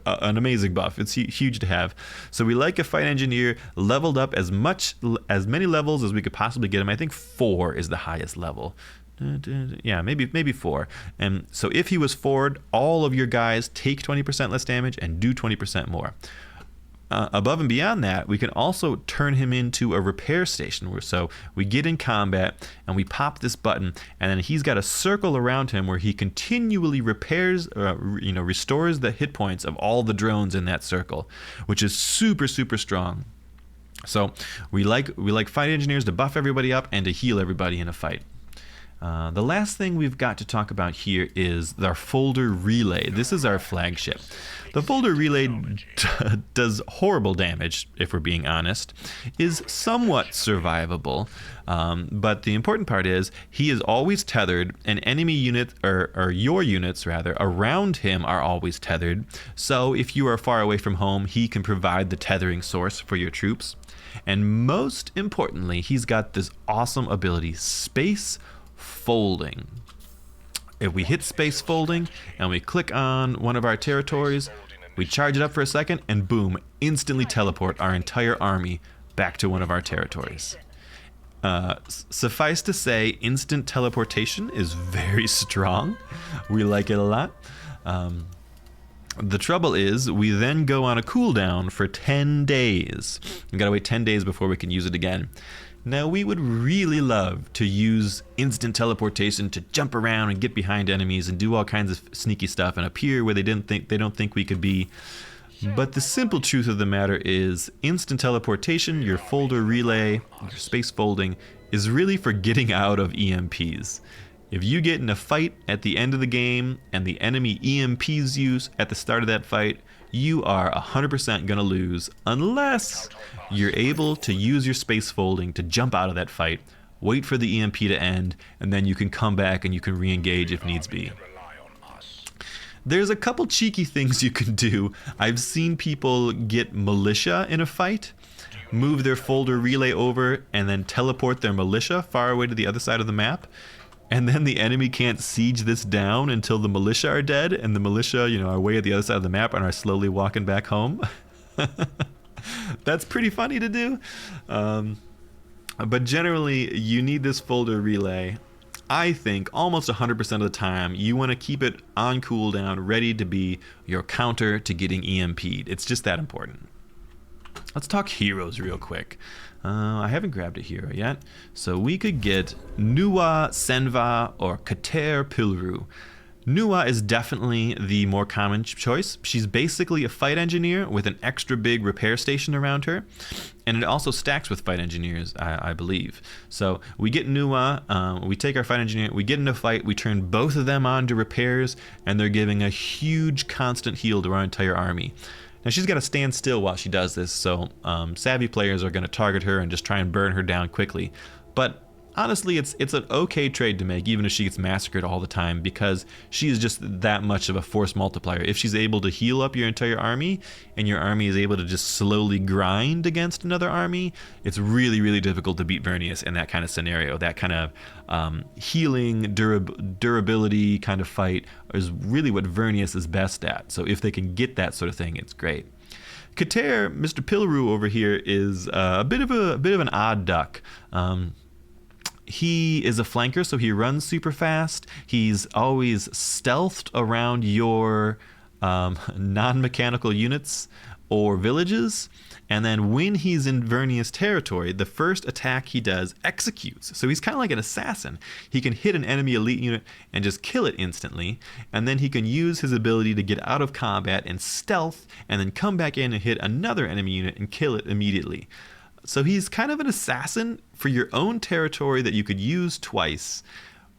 an amazing buff. It's huge to have. So we like a fight engineer leveled up as many levels as we could possibly get him. I think 4 is the highest level. Yeah, maybe 4. And so if he was 4'd, all of your guys take 20% less damage and do 20% more. Above and beyond that, we can also turn him into a repair station. So we get in combat and we pop this button, and then he's got a circle around him where he continually repairs, restores the hit points of all the drones in that circle, which is super, super strong. So we like fight engineers to buff everybody up and to heal everybody in a fight. The last thing we've got to talk about here is our folder relay. This is our flagship. The folder relay does horrible damage, if we're being honest, is somewhat survivable, but the important part is he is always tethered, and enemy unit, or your units rather, around him are always tethered. So if you are far away from home, he can provide the tethering source for your troops. And most importantly, he's got this awesome ability, space folding. If we hit space folding and we click on one of our territories, we charge it up for a second, and boom, instantly teleport our entire army back to one of our territories. Suffice to say, instant teleportation is very strong. We like it a lot. The trouble is, we then go on a cooldown for 10 days. We gotta wait 10 days before we can use it again. Now, we would really love to use instant teleportation to jump around and get behind enemies and do all kinds of sneaky stuff and appear where they don't think we could be. But the simple truth of the matter is, instant teleportation, your folder relay, your space folding, is really for getting out of EMPs. If you get in a fight at the end of the game and the enemy EMPs you at the start of that fight, you are 100% going to lose unless you're able to use your space folding to jump out of that fight, wait for the EMP to end, and then you can come back and you can re-engage if needs be. There's a couple cheeky things you can do. I've seen people get militia in a fight, move their folder relay over, and then teleport their militia far away to the other side of the map. And then the enemy can't siege this down until the militia are dead, and the militia, are way at the other side of the map and are slowly walking back home. That's pretty funny to do. But generally, you need this folder relay. I think almost 100% of the time, you want to keep it on cooldown, ready to be your counter to getting EMP'd. It's just that important. Let's talk heroes real quick. I haven't grabbed a hero yet. So we could get Nuwa Senva or Kater Pilru. Nuwa is definitely the more common choice. She's basically a fight engineer with an extra big repair station around her. And it also stacks with fight engineers, I believe. So we get Nuwa, we take our fight engineer, we get into a fight, we turn both of them on to repairs, and they're giving a huge constant heal to our entire army. Now she's got to stand still while she does this, so savvy players are going to target her and just try and burn her down quickly. But honestly, it's an okay trade to make, even if she gets massacred all the time, because she is just that much of a force multiplier. If she's able to heal up your entire army, and your army is able to just slowly grind against another army, it's really, really difficult to beat Vernius in that kind of scenario. That kind of healing, durability kind of fight is really what Vernius is best at. So if they can get that sort of thing, it's great. Kater, Mr. Pillaroo over here, is a bit of an odd duck. He is a flanker, so he runs super fast. He's always stealthed around your non-mechanical units or villages. And then when he's in Vernius territory, the first attack he does executes. So he's kind of like an assassin. He can hit an enemy elite unit and just kill it instantly. And then he can use his ability to get out of combat and stealth and then come back in and hit another enemy unit and kill it immediately. So he's kind of an assassin for your own territory that you could use twice,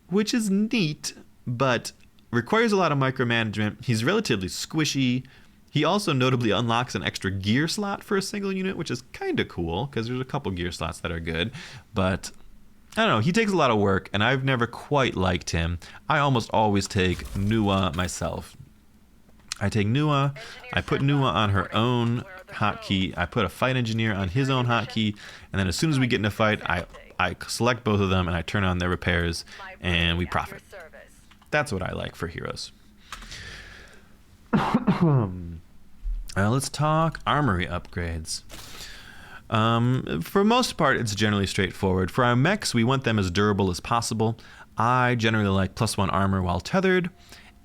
which is neat, but requires a lot of micromanagement. He's relatively squishy. He also notably unlocks an extra gear slot for a single unit, which is kind of cool, because there's a couple gear slots that are good. But, I don't know, he takes a lot of work, and I've never quite liked him. I almost always take Nuwa myself. I take Nuwa, I put Nuwa on her own hotkey, I put a fight engineer on his own hotkey, and then as soon as we get in a fight, I select both of them and I turn on their repairs, and we profit. That's what I like for heroes. Let's talk armory upgrades. For most part, it's generally straightforward. For our mechs, we want them as durable as possible. I generally like +1 armor while tethered.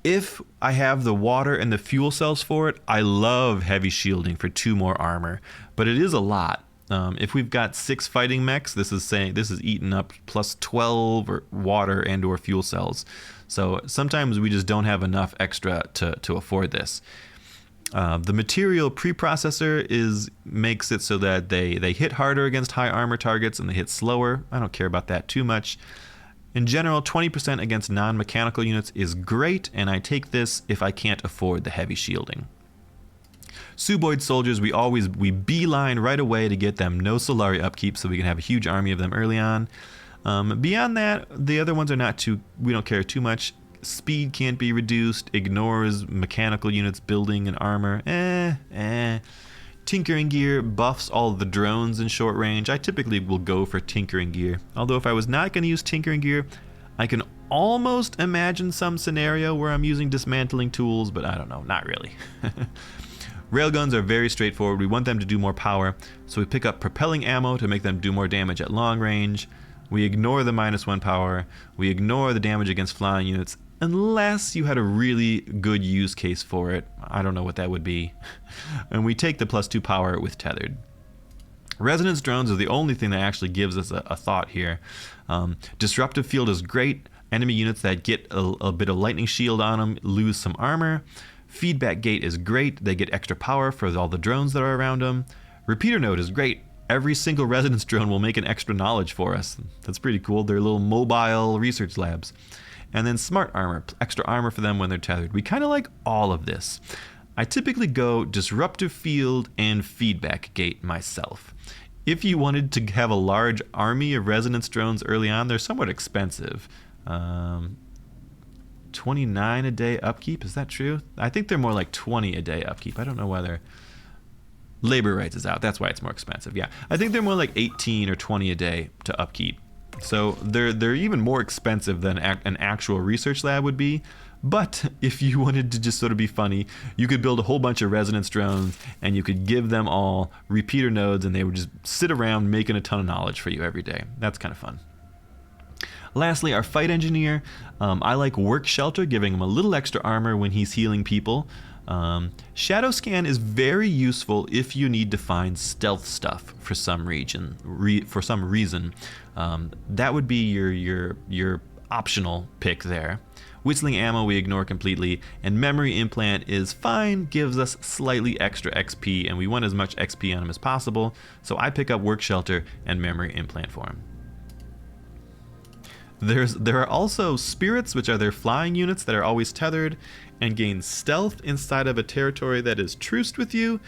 If I have the water and the fuel cells for it, I love heavy shielding for 2 more armor, but it is a lot. If we've got 6 fighting mechs, this is eating up +12 or water and or fuel cells. So sometimes we just don't have enough extra to afford this. The material preprocessor makes it so that they hit harder against high armor targets and they hit slower. I don't care about that too much. In general, 20% against non-mechanical units is great, and I take this if I can't afford the heavy shielding. Suboid soldiers, we beeline right away to get them no Solari upkeep so we can have a huge army of them early on. Beyond that, the other ones are we don't care too much. Speed can't be reduced, ignores mechanical units building and armor. Tinkering gear buffs all the drones in short range. I typically will go for tinkering gear. Although if I was not going to use tinkering gear, I can almost imagine some scenario where I'm using dismantling tools, but I don't know, not really. Railguns are very straightforward. We want them to do more power, so we pick up propelling ammo to make them do more damage at long range. We ignore the -1 power. We ignore the damage against flying units, unless you had a really good use case for it. I don't know what that would be. And we take the +2 power with tethered. Resonance drones are the only thing that actually gives us a thought here. Disruptive field is great. Enemy units that get a bit of lightning shield on them lose some armor. Feedback gate is great. They get extra power for all the drones that are around them. Repeater node is great. Every single resonance drone will make an extra knowledge for us. That's pretty cool. They're little mobile research labs. And then smart armor, extra armor for them when they're tethered. We kind of like all of this. I typically go disruptive field and feedback gate myself. If you wanted to have a large army of resonance drones early on, they're somewhat expensive. 29 a day upkeep, is that true? I think they're more like 20 a day upkeep. I don't know whether labor rights is out. That's why it's more expensive. Yeah, I think they're more like 18 or 20 a day to upkeep. So they're even more expensive than an actual research lab would be. But if you wanted to just sort of be funny, you could build a whole bunch of resonance drones and you could give them all repeater nodes and they would just sit around making a ton of knowledge for you every day. That's kind of fun. Lastly, our fight engineer. I like work shelter, giving him a little extra armor when he's healing people. Shadow scan is very useful if you need to find stealth stuff for some reason. That would be your optional pick there. Whistling ammo we ignore completely, and memory implant is fine, gives us slightly extra XP, and we want as much XP on him as possible, so I pick up work shelter and memory implant for him. There are also spirits, which are their flying units that are always tethered and gain stealth inside of a territory that is truced with you.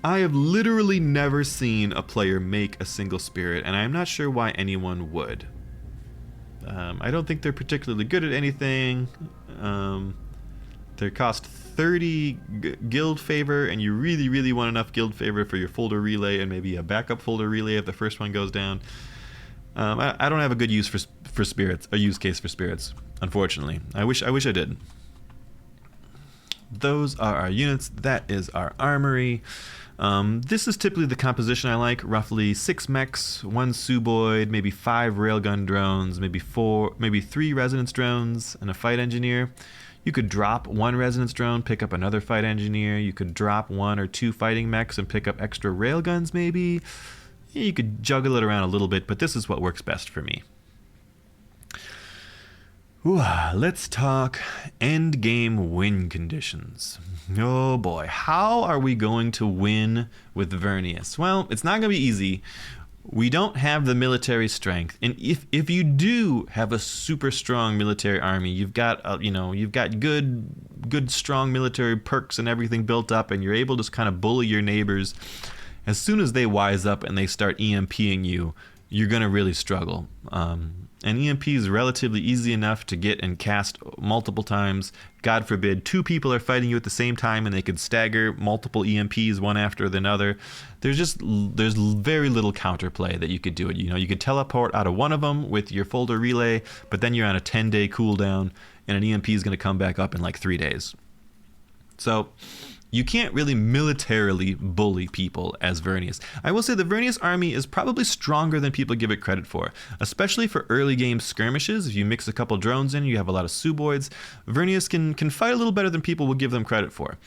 I have literally never seen a player make a single spirit, and I'm not sure why anyone would. I don't think they're particularly good at anything. They cost 30 guild favor, and you really, really want enough guild favor for your folder relay and maybe a backup folder relay if the first one goes down. I don't have a good use for spirits, a use case for spirits, unfortunately. I wish I did. Those are our units. That is our armory. This is typically the composition I like. Roughly 6 mechs, 1 suboid, maybe 5 railgun drones, maybe 3 resonance drones, and a fight engineer. You could drop 1 resonance drone, pick up another fight engineer. You could drop 1 or 2 fighting mechs and pick up extra railguns maybe. You could juggle it around a little bit, but this is what works best for me. Ooh, let's talk endgame win conditions. Oh boy, how are we going to win with Vernius? Well, it's not going to be easy. We don't have the military strength, and if you do have a super strong military army, you've got good strong military perks and everything built up, and you're able to kind of bully your neighbors. As soon as they wise up and they start EMPing you, you're going to really struggle. And EMP is relatively easy enough to get and cast multiple times. God forbid 2 people are fighting you at the same time and they could stagger multiple EMPs one after another. There's very little counterplay that you could do it. You could teleport out of one of them with your folder relay, but then you're on a 10-day cooldown and an EMP is going to come back up in like 3 days. So You can't really militarily bully people as Vernius. I will say the Vernius army is probably stronger than people give it credit for, especially for early game skirmishes. If you mix a couple drones in, you have a lot of suboids. Vernius can fight a little better than people will give them credit for.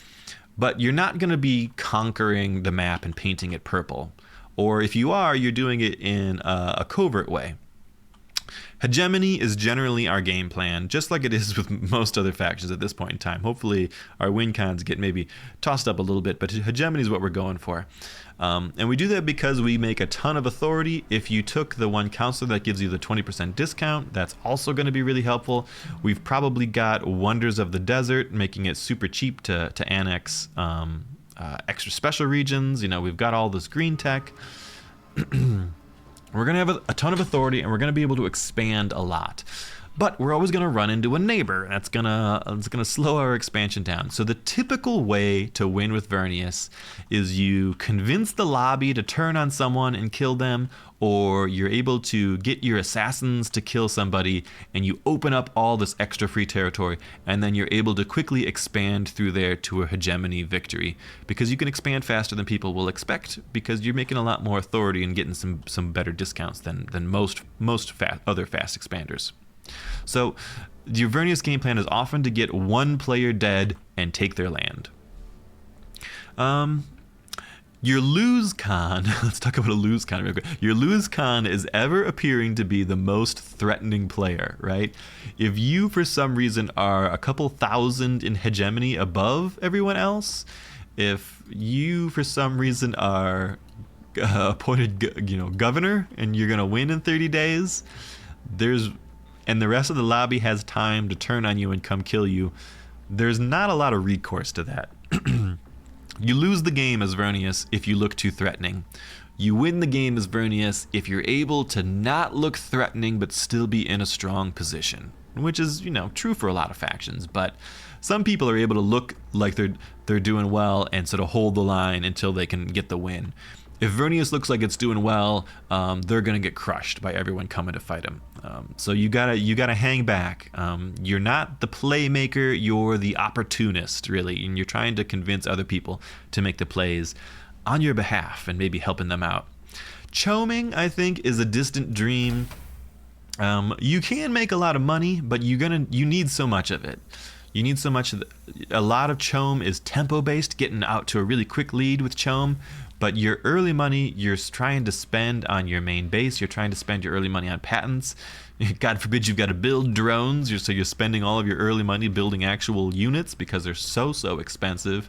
But you're not going to be conquering the map and painting it purple. Or if you are, you're doing it in a covert way. Hegemony is generally our game plan, just like it is with most other factions at this point in time. Hopefully our win cons get maybe tossed up a little bit, but hegemony is what we're going for. And we do that because we make a ton of authority. If you took the one counselor that gives you the 20% discount, that's also going to be really helpful. We've probably got Wonders of the Desert, making it super cheap to annex extra special regions. You know, we've got all this green tech. We're going to have a ton of authority, and we're going to be able to expand a lot. But we're always going to run into a neighbor. That's going to slow our expansion down. So the typical way to win with Vernius is you convince the lobby to turn on someone and kill them, or you're able to get your assassins to kill somebody, and you open up all this extra free territory, and then you're able to quickly expand through there to a hegemony victory, because you can expand faster than people will expect, because you're making a lot more authority and getting some better discounts than most other fast expanders. So your Vernius game plan is often to get one player dead and take their land. Your lose con, let's talk about a lose con real quick. Your lose con is ever appearing to be the most threatening player, right? If you, for some reason, are a couple thousand in hegemony above everyone else, if you, for some reason, are appointed, governor, and you're gonna win in 30 days, and the rest of the lobby has time to turn on you and come kill you, there's not a lot of recourse to that. You lose the game as Vernius if you look too threatening. You win the game as Vernius if you're able to not look threatening but still be in a strong position, which is, true for a lot of factions, but some people are able to look like they're doing well and sort of hold the line until they can get the win. If Vernius looks like it's doing well, they're gonna get crushed by everyone coming to fight him. So you gotta hang back. You're not the playmaker, you're the opportunist, really, and you're trying to convince other people to make the plays on your behalf and maybe helping them out. Choming, I think, is a distant dream. You can make a lot of money, but you need so much of it. You need so much of a lot of Chom is tempo based, getting out to a really quick lead with Chom. But your early money, you're trying to spend on your main base. You're trying to spend your early money on patents. God forbid you've got to build drones. So you're spending all of your early money building actual units because they're so expensive.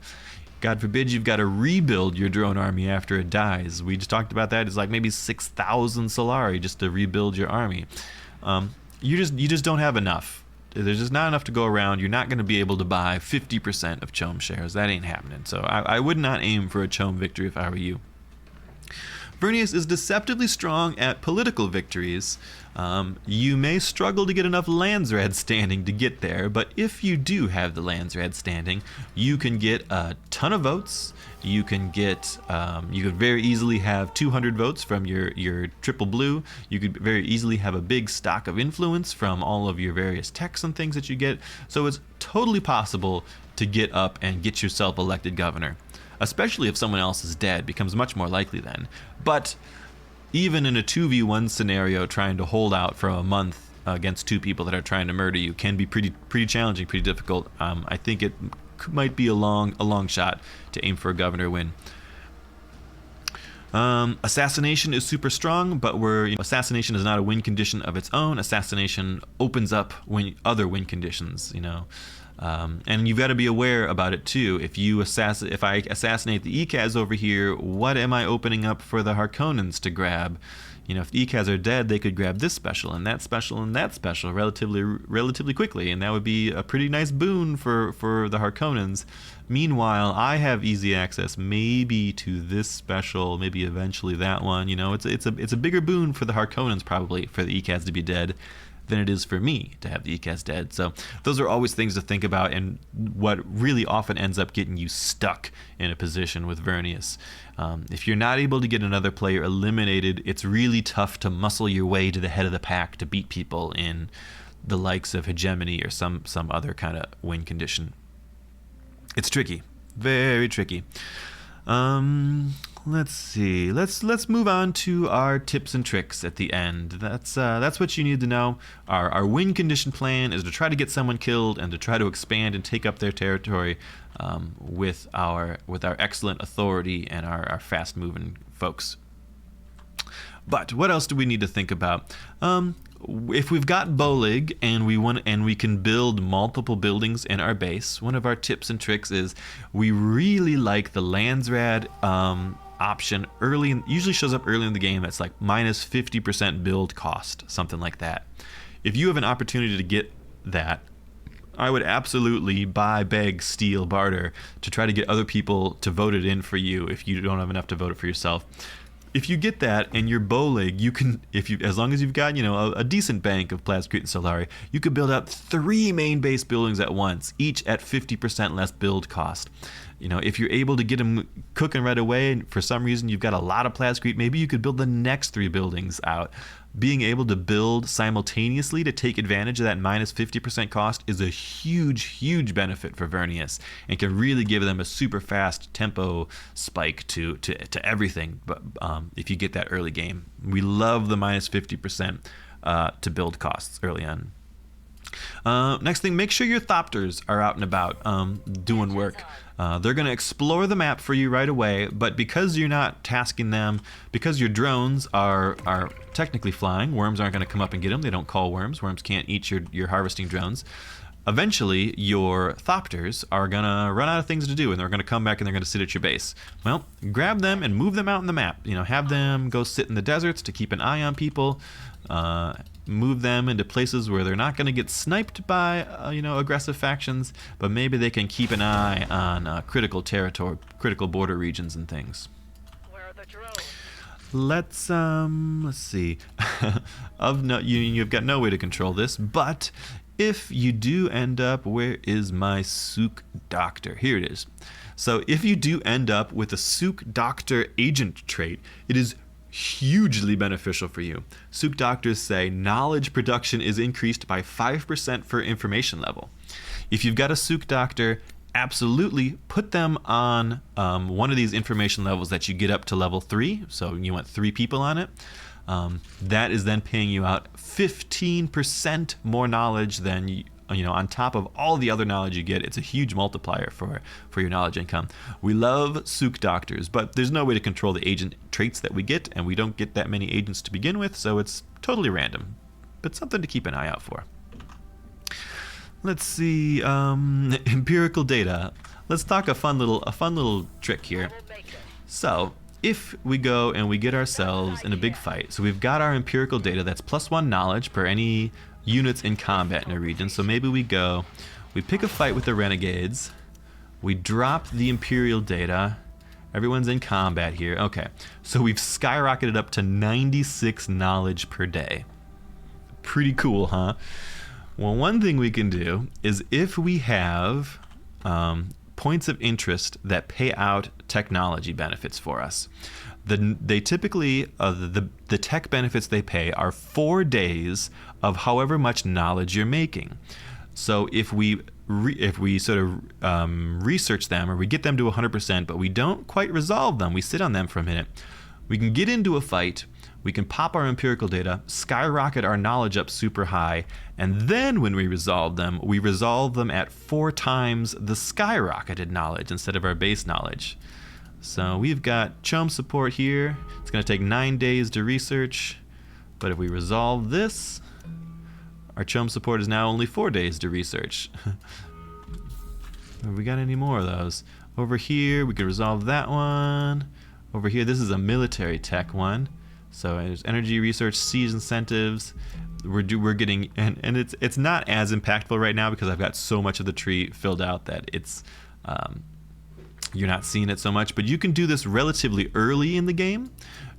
God forbid you've got to rebuild your drone army after it dies. We just talked about that. It's like maybe 6,000 Solari just to rebuild your army. You just don't have enough. There's just not enough to go around. You're not going to be able to buy 50% of Chom shares. That ain't happening. So I would not aim for a Chom victory if I were you. Vernius is deceptively strong at political victories. You may struggle to get enough Landsraad standing to get there, but if you do have the Landsraad standing, you can get a ton of votes. You could very easily have 200 votes from your triple blue. You could very easily have a big stock of influence from all of your various techs and things that you get. So it's totally possible to get up and get yourself elected governor, especially if someone else is dead. Becomes much more likely then. But even in a 2v1 scenario, trying to hold out for a month against two people that are trying to murder you can be pretty challenging, pretty difficult. I think it might be a long shot to aim for a governor win. Assassination is super strong, but assassination is not a win condition of its own. Assassination opens up other win conditions, and you've got to be aware about it too. If I assassinate the ECAS over here, what am I opening up for the Harkonnens to grab? If the ECAS are dead, they could grab this special and that special and that special relatively quickly, and that would be a pretty nice boon for the Harkonnens. Meanwhile, I have easy access maybe to this special, maybe eventually that one. It's a bigger boon for the Harkonnens probably for the ECAS to be dead than it is for me to have the ECAS dead. So those are always things to think about, and what really often ends up getting you stuck in a position with Vernius. If you're not able to get another player eliminated, it's really tough to muscle your way to the head of the pack to beat people in the likes of hegemony or some other kind of win condition. It's tricky. Very tricky. Let's see. Let's move on to our tips and tricks at the end. That's what you need to know. Our win condition plan is to try to get someone killed and to try to expand and take up their territory with our excellent authority and our fast moving folks. But what else do we need to think about? If we've got Bowlig and we can build multiple buildings in our base, one of our tips and tricks is we really like the Landsrad option usually shows up early in the game. It's like minus 50% build cost, something like that. If you have an opportunity to get that, I would absolutely buy, beg, steal, barter to try to get other people to vote it in for you if you don't have enough to vote it for yourself. If you get that and you're Bowlig, you can, as long as you've got, a decent bank of Plascrete and Solari, you could build out 3 main base buildings at once, each at 50% less build cost. If you're able to get them cooking right away, and for some reason you've got a lot of Plascrete, maybe you could build the next 3 buildings out. Being able to build simultaneously to take advantage of that minus 50% cost is a huge benefit for Vernius and can really give them a super fast tempo spike to everything. But if you get that early game, we love the minus 50% to build costs early on. Next thing, make sure your Thopters are out and about doing work. They're going to explore the map for you right away, but because you're not tasking them, because your drones are technically flying, worms aren't going to come up and get them. They don't call worms. Worms can't eat your harvesting drones. Eventually, your Thopters are going to run out of things to do, and they're going to come back and they're going to sit at your base. Well, grab them and move them out in the map. Have them go sit in the deserts to keep an eye on people. Move them into places where they're not going to get sniped by aggressive factions, but maybe they can keep an eye on critical territory, critical border regions and things. Where are the drones? Let's see. You've got no way to control this, but if you do end up, where is my Sook Doctor? Here it is. So if you do end up with a Sook Doctor agent trait, it is hugely beneficial for you. Sook Doctors say knowledge production is increased by 5% for information level. If you've got a Sook Doctor, absolutely put them on one of these information levels that you get up to level 3. So you want 3 people on it. That is then paying you out 15% more knowledge than on top of all the other knowledge you get. It's a huge multiplier for your knowledge income. We love Sook Doctors, but there's no way to control the agent traits that we get, and we don't get that many agents to begin with, so it's totally random, but something to keep an eye out for. Let's see, empirical data. Let's talk a fun little trick here. So if we go and we get ourselves in a big fight, so we've got our empirical data that's +1 knowledge per any units in combat in a region. So maybe we pick a fight with the renegades, we drop the imperial data, everyone's in combat here. Okay, so we've skyrocketed up to 96 knowledge per day. Pretty cool, huh? Well, one thing we can do is if we have points of interest that pay out technology benefits for us, they typically the tech benefits they pay are 4 days of however much knowledge you're making. So if we sort of research them, or we get them to 100%, but we don't quite resolve them, we sit on them for a minute, we can get into a fight, we can pop our empirical data, skyrocket our knowledge up super high, and then when we resolve them at 4 times the skyrocketed knowledge instead of our base knowledge. So we've got chum support here. It's going to take 9 days to research, but if we resolve this, our chum support is now only 4 days to research. Have we got any more of those? Over here, we can resolve that one. Over here, this is a military tech one. So there's energy research, siege incentives. We're getting, and it's not as impactful right now because I've got so much of the tree filled out that it's you're not seeing it so much. But you can do this relatively early in the game.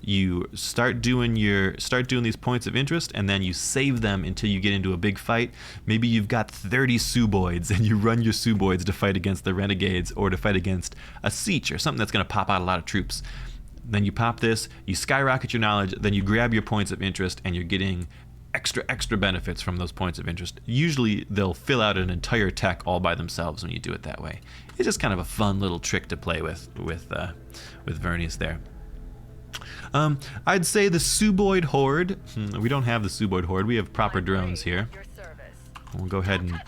You start doing these points of interest, and then you save them until you get into a big fight. Maybe you've got 30 Suboids, and you run your Suboids to fight against the renegades or to fight against a siege or something that's going to pop out a lot of troops. Then you pop this, you skyrocket your knowledge, then you grab your points of interest, and you're getting extra benefits from those points of interest. Usually they'll fill out an entire tech all by themselves when you do it that way. It's just kind of a fun little trick to play with Vernius there. I'd say the Suboid Horde. We don't have the Suboid Horde. We have proper drones here. We'll go ahead and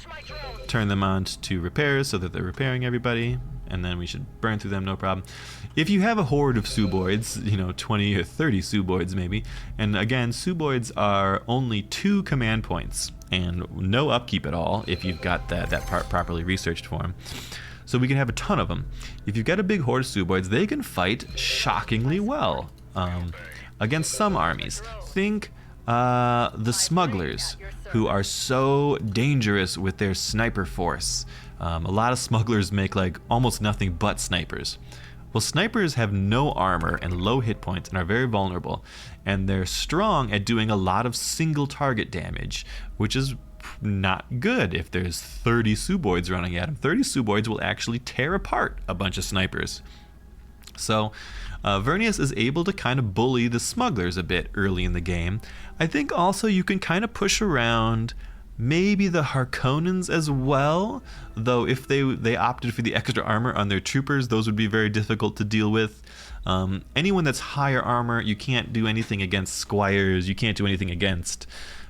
turn them on to repairs so that they're repairing everybody, and then we should burn through them, no problem. If you have a horde of Suboids, 20 or 30 Suboids maybe, and again, Suboids are only 2 command points and no upkeep at all if you've got that part properly researched for them. So we can have a ton of them. If you've got a big horde of Suboids, they can fight shockingly well against some armies. Think the smugglers, who are so dangerous with their sniper force. A lot of smugglers make like almost nothing but snipers. Well, snipers have no armor and low hit points and are very vulnerable, and they're strong at doing a lot of single target damage, which is not good if there's 30 Suboids running at them. 30 Suboids will actually tear apart a bunch of snipers. So Vernius is able to kind of bully the smugglers a bit early in the game. I think also you can kind of push around maybe the Harkonnens as well, though if they opted for the extra armor on their troopers, those would be very difficult to deal with. Anyone that's higher armor, you can't do anything against squires, you can't do anything against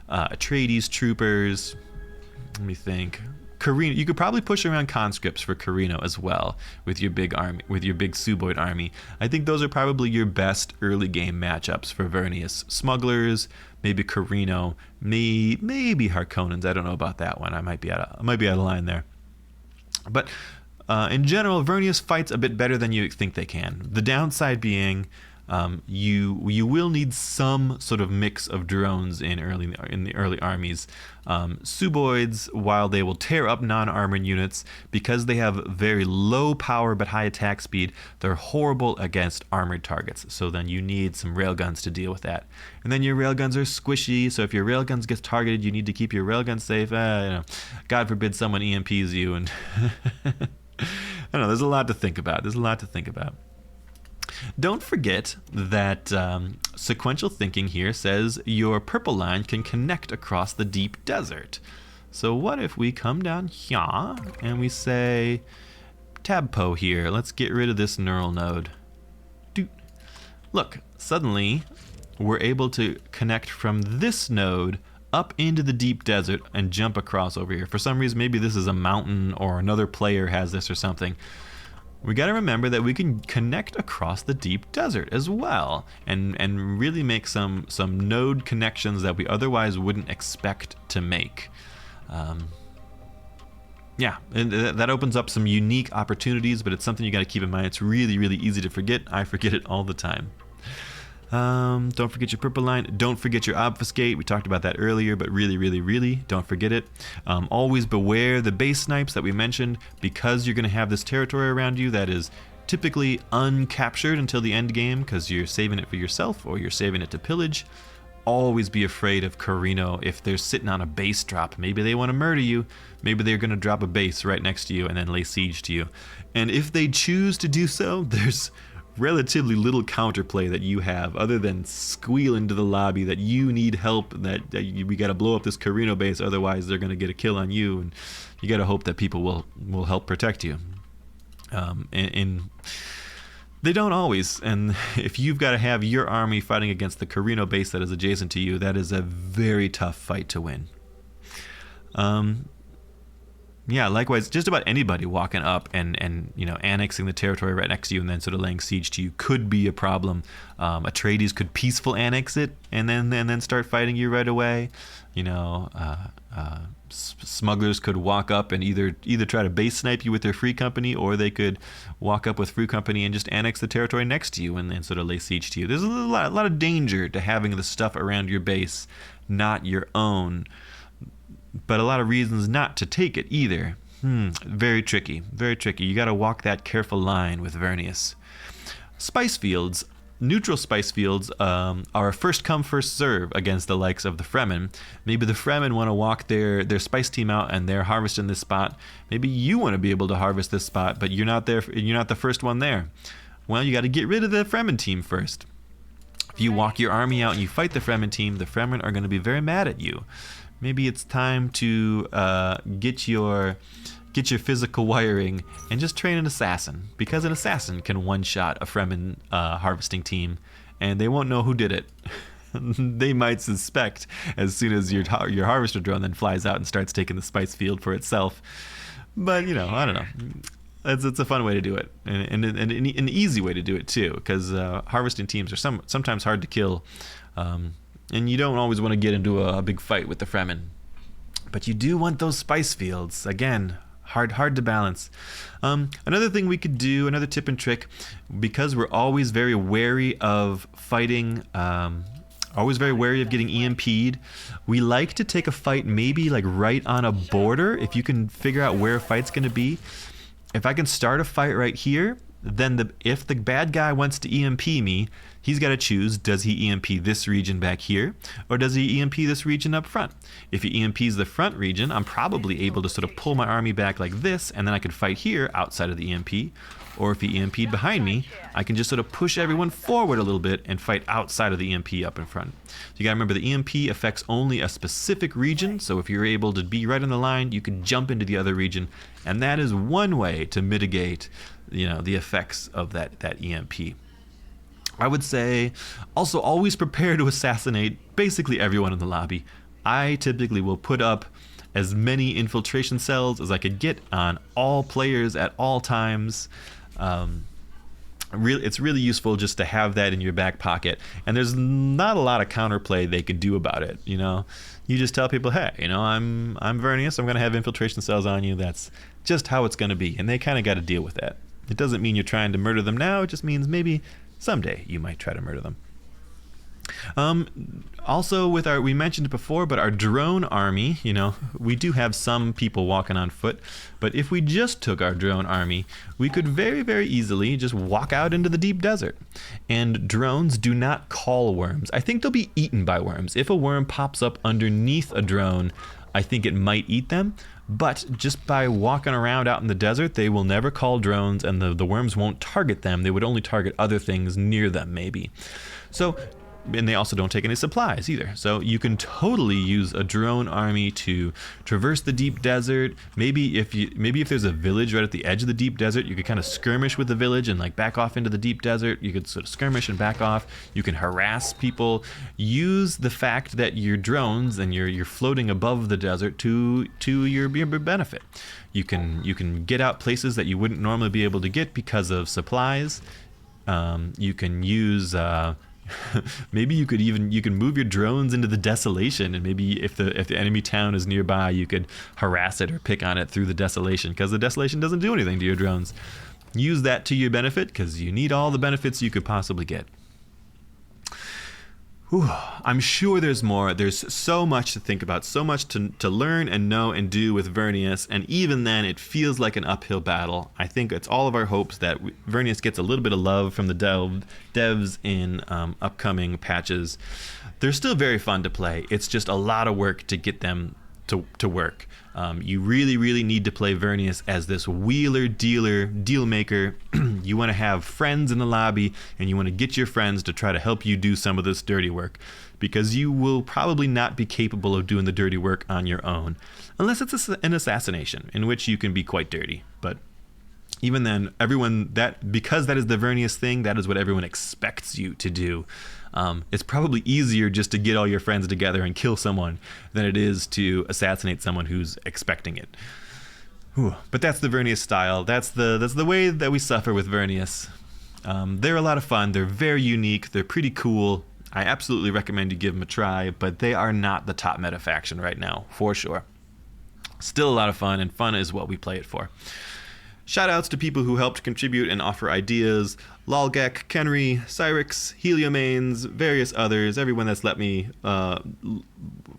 Atreides troopers. Let me think. Carino, you could probably push around conscripts for Carino as well with your big army, with your big Suboid army. I think those are probably your best early game matchups for Vernius. Smugglers, maybe Carino, maybe Harkonnens. I don't know about that one. I might be out of line there. But in general, Vernius fights a bit better than you think they can. The downside being you will need some sort of mix of drones in the early armies. Suboids, while they will tear up non-armored units, because they have very low power but high attack speed, they're horrible against armored targets. So then you need some railguns to deal with that. And then your railguns are squishy, so if your railguns gets targeted, you need to keep your railguns safe. God forbid someone EMPs you, and I don't know. There's a lot to think about. Don't forget that sequential thinking here says your purple line can connect across the deep desert. So what if we come down here and we say Tabpo here. Let's get rid of this neural node. Look, suddenly we're able to connect from this node up into the deep desert and jump across over here. For some reason, maybe this is a mountain or another player has this or something. We got to remember that we can connect across the deep desert as well, and really make some node connections that we otherwise wouldn't expect to make. Yeah, and that opens up some unique opportunities, but it's something you got to keep in mind. It's really, really easy to forget. I forget it all the time. Don't forget your purple line. Don't forget your obfuscate. We talked about that earlier, but really, really, really don't forget it. Always beware the base snipes that we mentioned, because you're going to have this territory around you that is typically uncaptured until the end game because you're saving it for yourself or you're saving it to pillage. Always be afraid of Carino if they're sitting on a base drop. Maybe they want to murder you. Maybe they're going to drop a base right next to you and then lay siege to you. And if they choose to do so, there's relatively little counterplay that you have other than squeal into the lobby that you need help, that we got to blow up this Carino base, otherwise they're going to get a kill on you, and you got to hope that people will help protect you. And they don't always, and if you've got to have your army fighting against the Carino base that is adjacent to you, that is a very tough fight to win. Yeah, likewise, just about anybody walking up and annexing the territory right next to you and then sort of laying siege to you could be a problem. Atreides could peaceful annex it and then start fighting you right away. Smugglers could walk up and either try to base snipe you with their free company, or they could walk up with free company and just annex the territory next to you and then sort of lay siege to you. There's a lot of danger to having the stuff around your base not your own, but a lot of reasons not to take it either. Very tricky, very tricky. You got to walk that careful line with Vernius. Spice fields, neutral spice fields, are a first come first serve against the likes of the Fremen. Maybe the Fremen want to walk their spice team out and they're harvesting this spot. Maybe you want to be able to harvest this spot, but you're not there. You're not the first one there. Well, you got to get rid of the Fremen team first. If you walk your army out and you fight the Fremen team, the Fremen are going to be very mad at you. Maybe it's time to get your physical wiring and just train an assassin, because an assassin can one-shot a Fremen harvesting team, and they won't know who did it. They might suspect as soon as your harvester drone then flies out and starts taking the spice field for itself. But, I don't know. It's a fun way to do it, and an easy way to do it too, because harvesting teams are sometimes hard to kill, and you don't always want to get into a big fight with the Fremen. But you do want those spice fields. Again, hard to balance. Another thing we could do, another tip and trick, because we're always very wary of fighting, always very wary of getting EMP'd, we like to take a fight maybe like right on a border, if you can figure out where a fight's going to be. If I can start a fight right here, then if the bad guy wants to EMP me, he's got to choose, does he EMP this region back here, or does he EMP this region up front? If he EMPs the front region, I'm probably able to sort of pull my army back like this, and then I could fight here outside of the EMP. Or if he EMP'd behind me, I can just sort of push everyone forward a little bit and fight outside of the EMP up in front. So you gotta remember, the EMP affects only a specific region, so if you're able to be right on the line, you can jump into the other region, and that is one way to mitigate, the effects of that EMP. I would say also always prepare to assassinate basically everyone in the lobby. I typically will put up as many infiltration cells as I could get on all players at all times. It's really useful just to have that in your back pocket, and there's not a lot of counterplay they could do about it. You just tell people, hey, I'm Vernius, I'm going to have infiltration cells on you. That's just how it's going to be, and they kind of got to deal with that. It doesn't mean you're trying to murder them now, it just means maybe someday you might try to murder them. Also, we mentioned it before, but our drone army, we do have some people walking on foot, but if we just took our drone army, we could very, very easily just walk out into the deep desert. And drones do not call worms. I think they'll be eaten by worms. If a worm pops up underneath a drone, I think it might eat them, but just by walking around out in the desert, they will never call drones, and the worms won't target them. They would only target other things near them, maybe. And they also don't take any supplies either. So you can totally use a drone army to traverse the deep desert. Maybe if there's a village right at the edge of the deep desert, you could kind of skirmish with the village and like back off into the deep desert. You could sort of skirmish and back off. You can harass people. Use the fact that you're drones and you're floating above the desert to your benefit. You can get out places that you wouldn't normally be able to get because of supplies. You can use maybe you can move your drones into the desolation, and maybe if the enemy town is nearby, you could harass it or pick on it through the desolation, because the desolation doesn't do anything to your drones. Use that to your benefit, because you need all the benefits you could possibly get. Whew, I'm sure there's more. There's so much to think about, so much to learn and know and do with Vernius, and even then it feels like an uphill battle. I think it's all of our hopes that Vernius gets a little bit of love from the devs in upcoming patches. They're still very fun to play. It's just a lot of work to get them to work. You really, really need to play Vernius as this wheeler, dealer, deal maker. You want to have friends in the lobby, and you want to get your friends to try to help you do some of this dirty work, because you will probably not be capable of doing the dirty work on your own, unless it's an assassination, in which you can be quite dirty. But even then, because that is the Vernius thing, that is what everyone expects you to do. It's probably easier just to get all your friends together and kill someone than it is to assassinate someone who's expecting it. Whew. But that's the Vernius style. That's the way that we suffer with Vernius. They're a lot of fun. They're very unique. They're pretty cool. I absolutely recommend you give them a try, but they are not the top meta faction right now, for sure. Still a lot of fun, and fun is what we play it for. Shoutouts to people who helped contribute and offer ideas: Lolgek, Kenry, Cyrix, Heliomanes, various others, everyone that's let me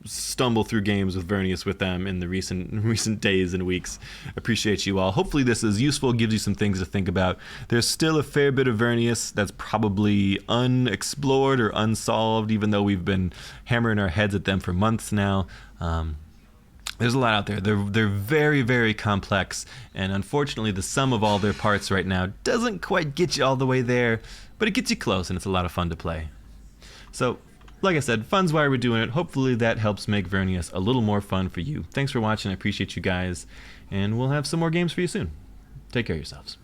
stumble through games with Vernius with them in the recent days and weeks. Appreciate you all. Hopefully this is useful, gives you some things to think about. There's still a fair bit of Vernius that's probably unexplored or unsolved, even though we've been hammering our heads at them for months now. There's a lot out there. They're very, very complex, and unfortunately the sum of all their parts right now doesn't quite get you all the way there, but it gets you close, and it's a lot of fun to play. So, like I said, fun's why we're doing it. Hopefully that helps make Vernius a little more fun for you. Thanks for watching. I appreciate you guys. And we'll have some more games for you soon. Take care of yourselves.